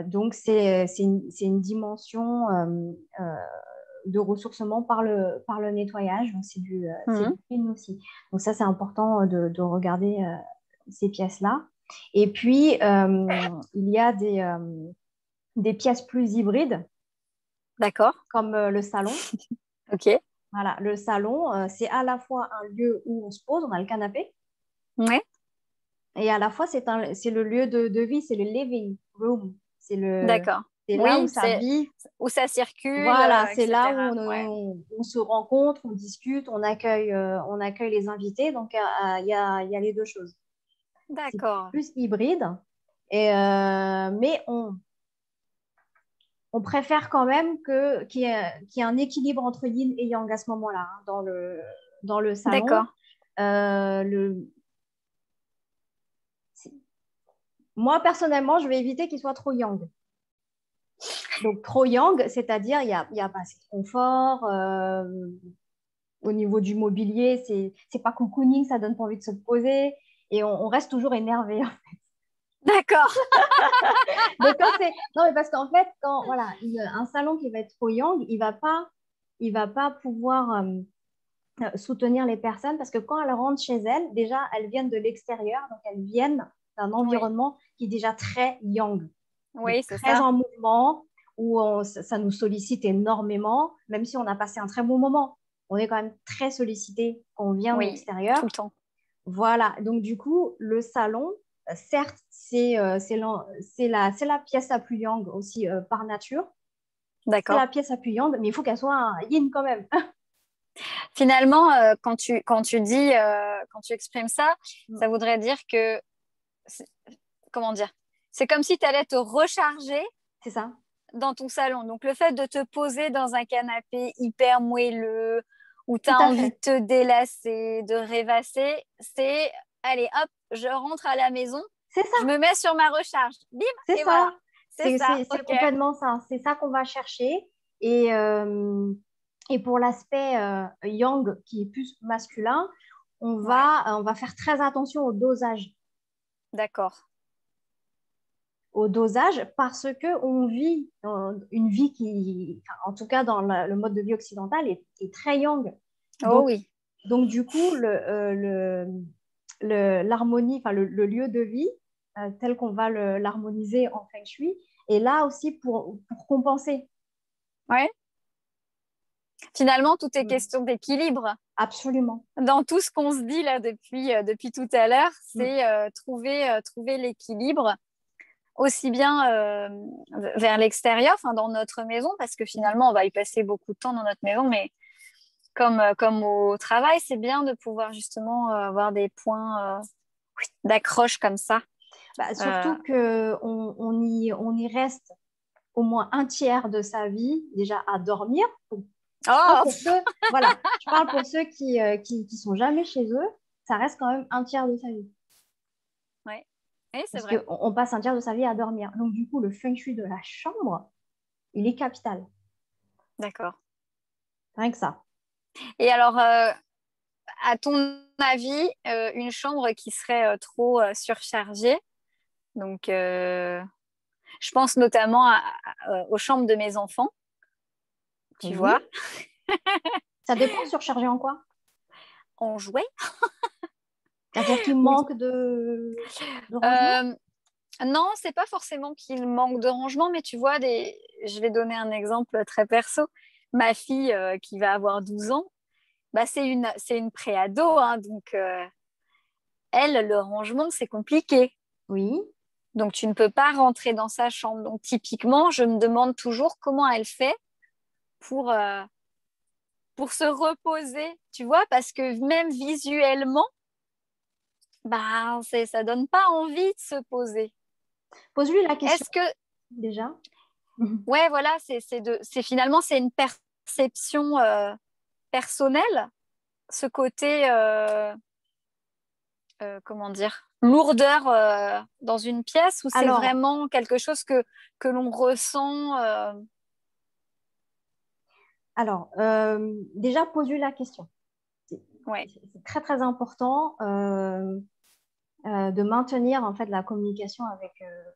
Donc, c'est une dimension de ressourcement par le nettoyage. Donc, c'est Mhm. du yin aussi. Donc, ça, c'est important de regarder ces pièces-là. Et puis, il y a des pièces plus hybrides, D'accord. comme le salon. Ok. Voilà, le salon, c'est à la fois un lieu où on se pose, on a le canapé, Ouais. et à la fois, c'est le lieu de vie, c'est le living room. D'accord. C'est là où Oui, ça c'est vit. où ça circule, Voilà, c'est là où etc. Ouais. on se rencontre, on discute, on accueille les invités. Donc, il y a les deux choses. C'est D'accord. plus hybride, mais on préfère quand même qu'il y ait un équilibre entre yin et yang à ce moment-là, hein, dans le salon. D'accord. Euh, le, Moi, personnellement, je vais éviter qu'il soit trop yang. Donc, trop yang, c'est-à-dire il y a pas assez de confort. Au niveau du mobilier, c'est pas cocooning, ça donne pas envie de se poser. Et on reste toujours énervé. D'accord. Donc, non, mais parce qu'en fait, voilà, un salon qui va être trop yang, il va pas pouvoir soutenir les personnes parce que quand elles rentrent chez elles, déjà, elles viennent de l'extérieur. Donc, elles viennent d'un Oui. environnement qui est déjà très yang. Donc Oui, c'est très ça. en mouvement, où ça nous sollicite énormément, même si on a passé un très bon moment. On est quand même très sollicité quand on vient de Oui, tout l'extérieur. le temps. Voilà, donc du coup, le salon, certes, c'est la pièce la plus yang aussi par nature. C'est D'accord. la pièce la plus yang, mais il faut qu'elle soit un yin quand même. Finalement, quand tu dis, quand tu exprimes ça, ça voudrait dire que, c'est- comment dire, c'est comme si tu allais te recharger C'est ça, dans ton salon. Donc, le fait de te poser dans un canapé hyper moelleux, où tu tout as à envie de fait. te délasser, de rêvasser, c'est, allez, hop, je rentre à la maison, C'est je ça, me mets sur ma recharge. Bim, c'est et ça. voilà. C'est ça, C'est ok. complètement ça. C'est ça qu'on va chercher. Et, euh, et pour l'aspect yang, qui est plus masculin, Ouais, on va faire très attention au dosage. d'accord. Au dosage parce que on vit une vie qui, enfin, en tout cas dans le mode de vie occidental, est très yang. Oh Donc, oui, du coup, l'harmonie, enfin, le lieu de vie, tel qu'on va l'harmoniser en feng shui, est là aussi pour compenser. ouais. Finalement, tout est Mm. question d'équilibre. Absolument. Dans tout ce qu'on se dit là depuis tout à l'heure, Mm. c'est trouver l'équilibre aussi bien vers l'extérieur, enfin dans notre maison, parce que finalement, on va y passer beaucoup de temps dans notre maison, mais comme au travail, c'est bien de pouvoir justement avoir des points d'accroche comme ça. Bah, Euh, surtout on y reste au moins un tiers de sa vie déjà à dormir. Je parle Oh, pour ceux, voilà, je parle pour ceux qui sont jamais chez eux, ça reste quand même un tiers de sa vie. ouais, et c'est Parce vrai, qu'on passe un tiers de sa vie à dormir. Donc, du coup, le feng shui de la chambre, il est capital. d'accord. Rien que ça. Et alors, à ton avis, une chambre qui serait trop surchargée, donc je pense notamment aux chambres de mes enfants, tu Oui. vois, Ça dépend, surchargé en quoi? en jouets. C'est-à-dire qu'il Oui. manque de rangement? Euh, non, c'est pas forcément qu'il manque de rangement, mais tu vois, je vais donner un exemple très perso. Ma fille qui va avoir 12 ans, bah, c'est une préado, hein, donc elle, le rangement, c'est compliqué. Oui. Donc, tu ne peux pas rentrer dans sa chambre. Donc, typiquement, je me demande toujours comment elle fait pour, euh, pour se reposer, tu vois, parce que même visuellement, bah, ça donne pas envie de se poser. Pose-lui la question Est-ce que, déjà. ouais, voilà, finalement, c'est une perception personnelle, ce côté, comment dire, lourdeur dans une pièce, ou c'est Alors, vraiment quelque chose que l'on ressent déjà, pose-lui la question. C'est ouais, c'est très, très important de maintenir en fait la communication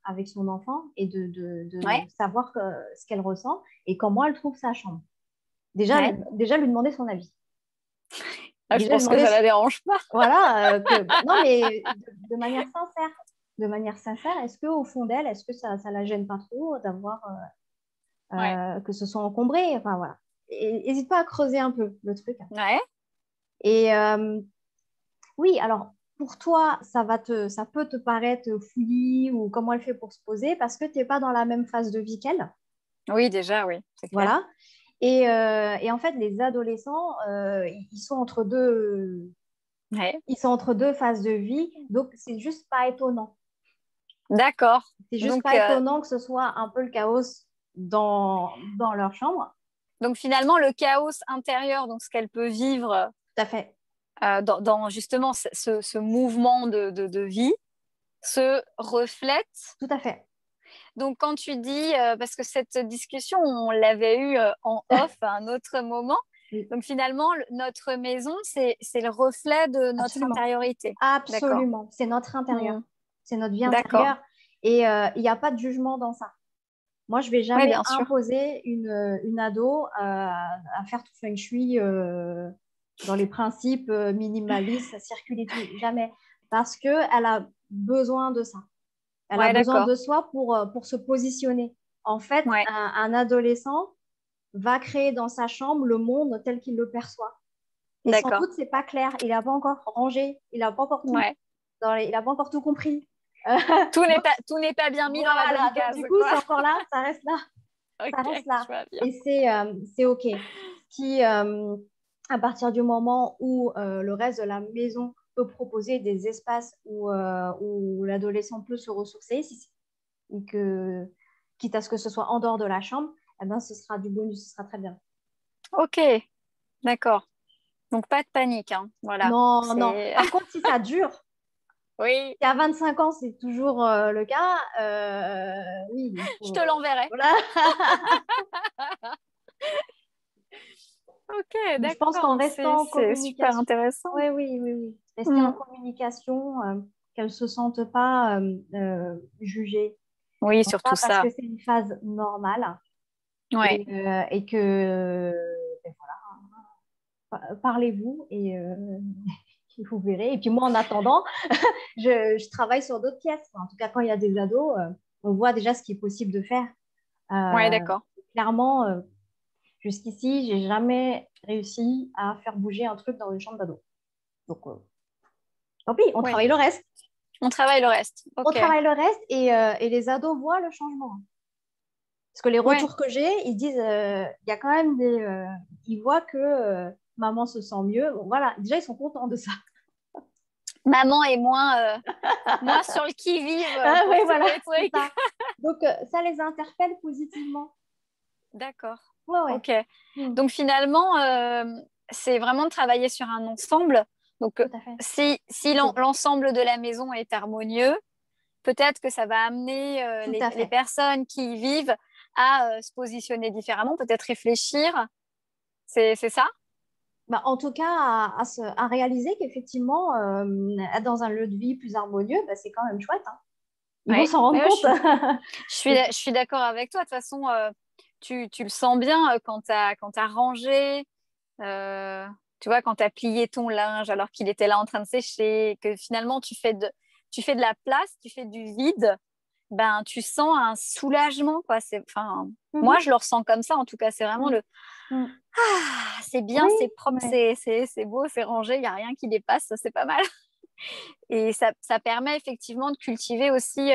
avec son enfant et ouais, de savoir ce qu'elle ressent et comment elle trouve sa chambre. Déjà, ouais. déjà lui demander son avis. Ah, je Déjà lui pense que demander, ça la dérange pas. voilà, non, mais de manière sincère. De manière sincère, est-ce qu'au fond d'elle, est-ce que ça ne la gêne pas trop d'avoir Ouais, que ce soit encombré? Enfin, voilà. N'hésite pas à creuser un peu le truc. ouais, Et oui, alors pour toi, ça peut te paraître fouillis ou comment elle fait pour se poser parce que tu n'es pas dans la même phase de vie qu'elle. oui, déjà, oui, c'est clair. Voilà. Et en fait, les adolescents, Ouais. ils sont entre deux phases de vie, donc c'est juste pas étonnant. D'accord. C'est juste Donc, pas étonnant que ce soit un peu le chaos dans leur chambre. donc finalement, le chaos intérieur, donc ce qu'elle peut vivre Tout à fait. dans justement ce mouvement de vie, se reflète. Tout à fait. Donc, quand tu dis, parce que cette discussion, on l'avait eue en off à un autre moment, Oui, donc finalement, notre maison, c'est le reflet de notre absolument. intériorité. D'accord. Absolument. C'est notre intérieur. Hmm. C'est notre vie D'accord. intérieure. Et il n'y a pas de jugement dans ça. Moi, je vais Oui, jamais bien sûr. imposer une ado à faire tout feng shui dans les principes minimalistes, ça circule et tout. Jamais. Parce qu'elle a besoin de ça. Elle a Ouais, besoin d'accord. de soi pour se positionner. En fait, Ouais, un adolescent va créer dans sa chambre le monde tel qu'il le perçoit. Et sans d'accord. doute, c'est pas clair. Il n'a pas encore rangé. Il n'a pas encore tout. Ouais. Il n'a pas encore tout compris. Donc, Tout n'est pas bien mis dans la bonne voilà. Donc, case, du coup, quoi. c'est encore là. Ça reste là. Ça Ok, reste je là. vois bien. Et c'est OK. Qui, à partir du moment où le reste de la maison peut proposer des espaces où l'adolescent peut se ressourcer, et quitte à ce que ce soit en dehors de la chambre, eh ben, ce sera du bonus, ce sera très bien. Ok, d'accord. Donc, pas de panique, hein. Voilà. Non, non. C'est... Par contre, si ça dure, Oui, si à 25 ans, c'est toujours le cas, oui, il je faut... te l'enverrai. Voilà. Ok, Je pense d'accord. qu'en Donc, restant en c'est super communication, intéressant. oui, oui, oui, oui. Rester en Mm. communication, qu'elles ne se sentent pas jugées. Oui, Non surtout pas parce ça. que c'est une phase normale Ouais. et que ben voilà, parlez-vous et vous verrez. Et puis moi, en attendant, je travaille sur d'autres pièces. En tout cas, quand il y a des ados, on voit déjà ce qui est possible de faire. Ouais, Euh, d'accord. clairement, jusqu'ici, j'ai jamais réussi à faire bouger un truc dans une chambre d'ado. Donc, tant pis, on Ouais. travaille le reste. On travaille le reste. On Ok. travaille le reste et les ados voient le changement. Parce que les Ouais. retours que j'ai, ils disent, il y a quand même ils voient que maman se sent mieux. Bon, voilà, déjà, ils sont contents de ça. Maman est moins sur le qui-vive Ah pour oui, tous voilà, les c'est trucs. ça. Donc, ça les interpelle positivement. D'accord. Ouais, ouais. Ok. Hmm, Donc finalement, c'est vraiment de travailler sur un ensemble. Donc tout à fait. si C'est l'ensemble de la maison est harmonieux, peut-être que ça va amener tout à les fait. personnes qui y vivent à se positionner différemment, peut-être réfléchir. C'est ça? Bah, en tout cas, à réaliser qu'effectivement, être dans un lieu de vie plus harmonieux, bah, c'est quand même chouette, hein. Ils vont Oui. s'en rendre Ouais, compte. je suis d'accord avec toi. De toute façon, tu le sens bien quand t'as rangé, euh, tu vois, quand tu as plié ton linge alors qu'il était là en train de sécher, que finalement tu fais de la place, tu fais du vide, ben tu sens un soulagement, quoi. Enfin, moi Mhm, je le ressens comme ça. En tout cas, c'est vraiment mm, le mm. ah, c'est bien, Oui, c'est propre, ouais. c'est beau, c'est rangé, il y a rien qui dépasse, c'est pas mal. Et ça permet effectivement de cultiver aussi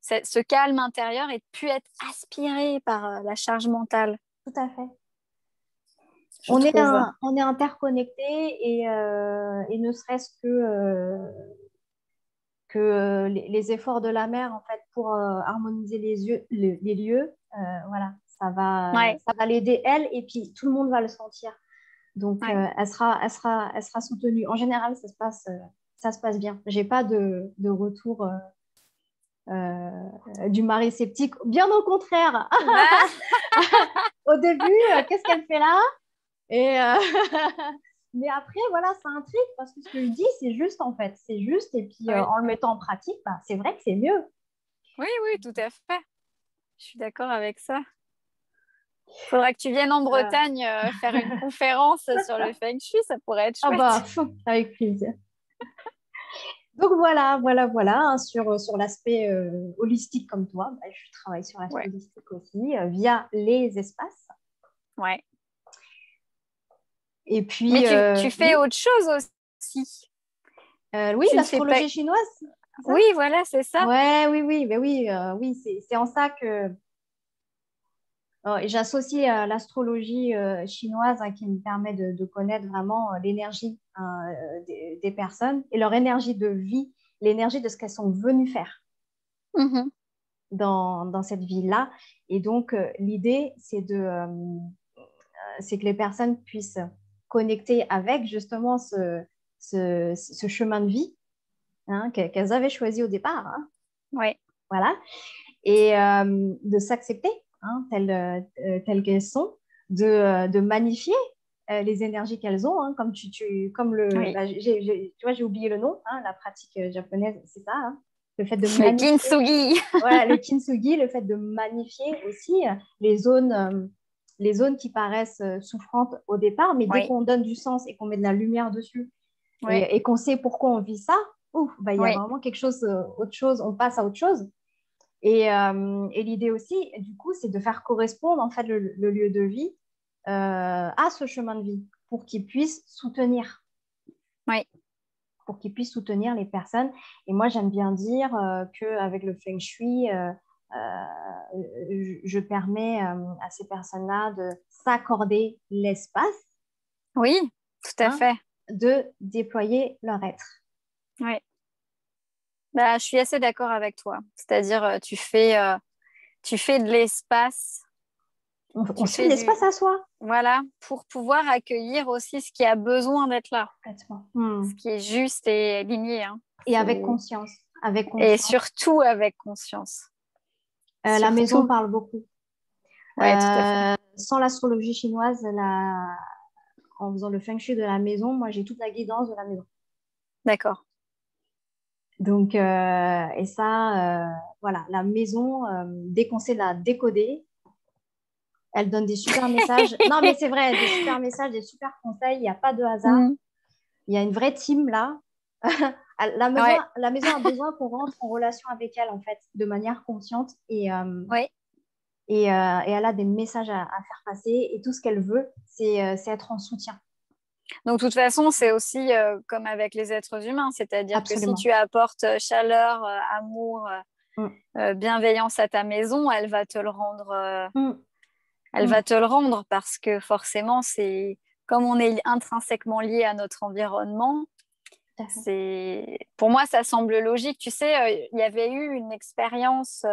ce calme intérieur et de plus être aspiré par la charge mentale, Tout à fait. je trouve. On est interconnectés et ne serait-ce que les efforts de la mère en fait pour harmoniser les lieux, voilà, Ouais, ça va l'aider elle et puis tout le monde va le sentir. Donc ouais. elle sera soutenue. En général, ça se passe bien. J'ai pas de retour du mari sceptique. Bien au contraire. Ah, Au début, qu'est-ce qu'elle fait là? Et mais après, voilà, ça intrigue parce que ce que je dis, c'est juste en fait. C'est juste. Et puis oui, en le mettant en pratique, bah, c'est vrai que c'est mieux. oui, oui, tout à fait. Je suis d'accord avec ça. Faudrait que tu viennes en Voilà. Bretagne faire une conférence sur le Feng Shui, ça pourrait être Ah bah, chouette. avec plaisir. Donc voilà, hein, sur l'aspect holistique comme toi. Bah, je travaille sur l'aspect Ouais, holistique aussi via les espaces. ouais. Et Mais puis, tu fais oui, autre chose aussi. oui, Tu ne fais pas. l'astrologie chinoise, c'est ça? Oui, voilà, c'est ça. Ouais, oui, mais oui, oui, c'est en ça que j'associe l'astrologie chinoise hein, qui me permet de connaître vraiment l'énergie hein, des personnes et leur énergie de vie, l'énergie de ce qu'elles sont venues faire Mhm. dans cette vie-là. Et donc, l'idée, c'est que les personnes puissent connecter avec justement ce chemin de vie hein, qu'elles avaient choisi au départ. Hein, Ouais, voilà. Et de s'accepter hein, telles qu'elles sont, de magnifier les énergies qu'elles ont, hein, comme oui. tu vois, j'ai oublié le nom, hein, la pratique japonaise, c'est ça, hein, le fait de Le magnifier, kintsugi. voilà, le kintsugi, le fait de magnifier aussi les zones qui paraissent souffrantes au départ, mais dès Oui, qu'on donne du sens et qu'on met de la lumière dessus oui, et qu'on sait pourquoi on vit ça, ouf, bah, il y a oui, vraiment quelque chose, autre chose, on passe à autre chose. Et l'idée aussi, du coup, c'est de faire correspondre en fait le lieu de vie à ce chemin de vie pour qu'il puisse soutenir, oui. pour qu'il puisse soutenir les personnes. Et moi, j'aime bien dire qu'avec le Feng Shui, je permets à ces personnes-là de s'accorder l'espace, Oui, tout à hein, fait. de déployer leur être. Oui. Bah, je suis assez d'accord avec toi. C'est-à-dire, tu fais de l'espace, On tu se fait de fais du, l'espace à soi. voilà, pour pouvoir accueillir aussi ce qui a besoin d'être là, Complètement. ce qui est juste et aligné, hein. Et avec C'est- conscience. Avec Et conscience. surtout avec conscience. La maison Surtout. parle beaucoup. Ouais, tout à fait. Sans l'astrologie chinoise, en faisant le feng shui de la maison, moi j'ai toute la guidance de la maison. D'accord. Donc, et ça, voilà, la maison, dès qu'on sait la décoder, elle donne des super messages. Non, mais c'est vrai, des super messages, des super conseils. Il n'y a pas de hasard. Mm. Il y a une vraie team là. Ouais, La maison a besoin qu'on rentre en relation avec elle, en fait, de manière consciente. ouais. Et elle a des messages à faire passer. Et tout ce qu'elle veut, c'est être en soutien. Donc, de toute façon, c'est aussi comme avec les êtres humains, c'est-à-dire que si Absolument. tu apportes chaleur, amour, Mm. bienveillance à ta maison, elle va te le rendre, Mm. elle Mm. va te le rendre parce que forcément, c'est comme on est intrinsèquement lié à notre environnement. Tout à fait. C'est pour moi, ça semble logique. Tu sais, il y avait eu une expérience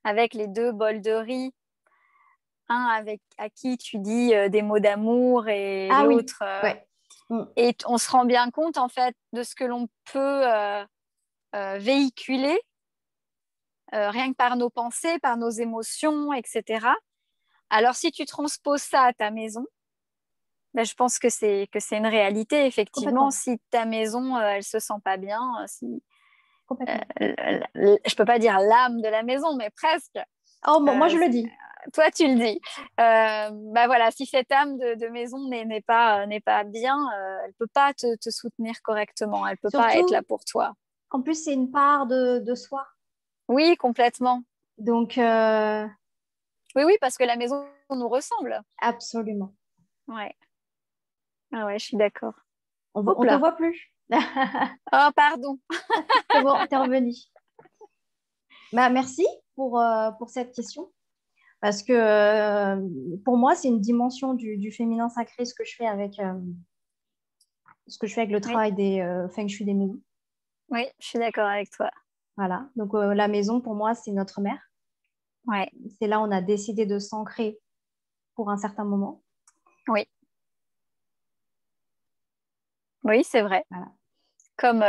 avec les deux bols de riz, un avec à qui tu dis des mots d'amour et Ah oui, l'autre. ouais. Mm. Et on se rend bien compte en fait de ce que l'on peut véhiculer rien que par nos pensées, par nos émotions, etc. Alors si tu transposes ça à ta maison, ben, je pense que c'est une réalité effectivement. Complètement. Si ta maison elle se sent pas bien, si Complètement. je peux pas dire l'âme de la maison, mais presque. Oh, moi, je le Si, dis. toi tu le dis. Bah voilà, si cette âme de maison n'est pas bien, elle peut pas te soutenir correctement. Elle peut pas être là Surtout, pour toi. en plus, c'est une part de soi. Oui, complètement. Donc, Oui, oui, parce que la maison nous ressemble. absolument. Ouais. Ah ouais, je suis d'accord. On te Hop voit plus. Oh, pardon. C'est bon, t'es revenu. Bah, merci pour cette question. Parce que pour moi, c'est une dimension du féminin sacré, ce que je fais avec le Oui, travail des Feng Shui des maisons. oui, je suis d'accord avec toi. Voilà. Donc, la maison, pour moi, c'est notre mère. Ouais, C'est là où on a décidé de s'ancrer pour un certain moment. oui, oui, c'est vrai. Voilà.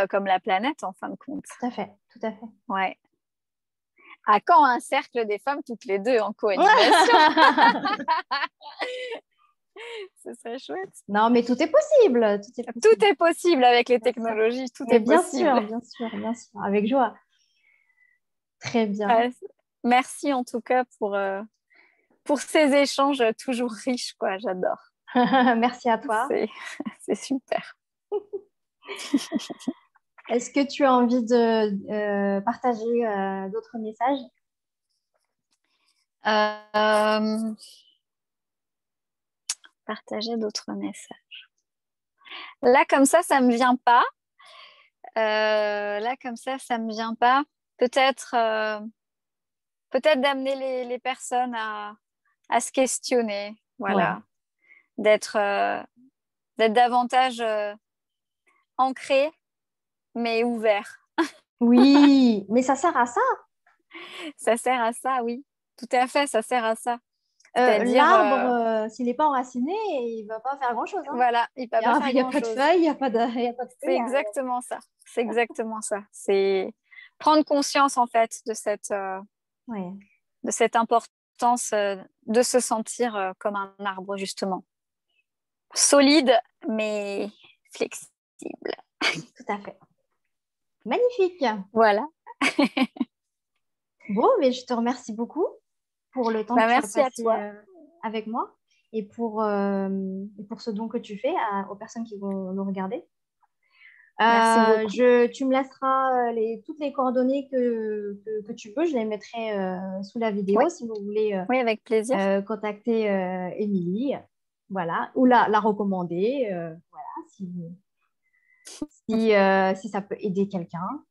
Comme la planète, en fin de compte. Tout à fait. Tout à fait. Ouais. À quand un cercle des femmes toutes les deux en co-animation? Ce serait chouette. Non, mais tout est possible. Tout est possible. Tout est possible avec les Bien sûr. technologies, tout Mais est possible. bien sûr, bien sûr. Avec joie. Très bien. Ouais, merci en tout cas pour ces échanges toujours riches, quoi. J'adore. Merci à toi. C'est, c'est super. Est-ce que tu as envie de partager d'autres messages? Euh, Partager d'autres messages. Là, comme ça me vient pas. Là, comme ça me vient pas. Peut-être, peut-être d'amener les personnes à se questionner, Ouais. voilà, d'être, d'être davantage ancré, mais ouvert. Oui, mais ça sert à ça. Ça sert à ça, oui. Tout à fait, ça sert à ça. C'est-à-dire, L'arbre, s'il n'est pas enraciné, il ne va pas faire grand-chose, hein. voilà, il ne peut Il n'y pas a, faire il y a pas de grand-chose. feuilles, il y a pas de C'est fruits. exactement ça. C'est exactement ça. C'est prendre conscience, en fait, Ouais. de cette importance de se sentir comme un arbre, justement. Solide, mais flexible. Tout à fait. Magnifique. Voilà. Bon, mais je te remercie beaucoup pour le temps Bah, que tu as merci à passé toi. avec moi et pour ce don que tu fais aux personnes qui vont nous regarder. Merci beaucoup. Tu me laisseras toutes les coordonnées que tu veux. Je les mettrai sous la Oui, vidéo si vous voulez oui, avec plaisir. contacter Émilie. Voilà, ou la recommander. Voilà, si ça peut aider quelqu'un.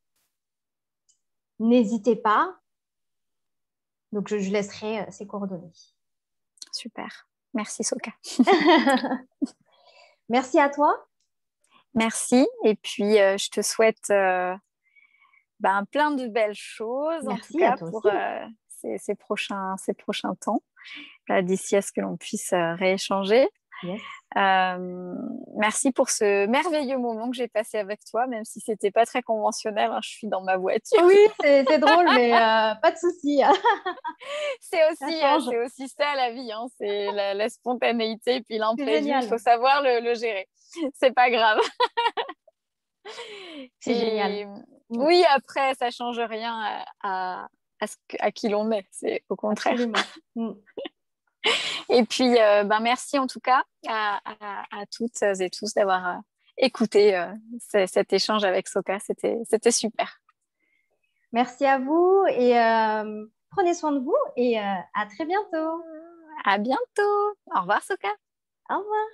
N'hésitez pas. Donc, je laisserai ses coordonnées. Super. Merci, Soka. Merci à toi. Merci. Et puis, je te souhaite ben, plein de belles choses, en tout Merci à cas, toi pour aussi. ces prochains temps, d'ici à ce que l'on puisse rééchanger. Yes. Merci pour ce merveilleux moment que j'ai passé avec toi, même si c'était pas très conventionnel, hein, je suis dans ma voiture. Oui, c'est drôle, mais pas de souci. Ça change. C'est aussi ça la vie, hein, c'est la spontanéité, puis C'est l'imprévu, il faut génial. savoir le gérer. C'est pas grave. C'est génial. Et Mm, oui, après, ça change rien à qui l'on est, c'est au contraire. absolument. Mm. Et puis, ben, merci en tout cas à toutes et tous d'avoir écouté cet échange avec Soka. C'était super. Merci à vous et prenez soin de vous et à très bientôt. À bientôt. Au revoir, Soka. Au revoir.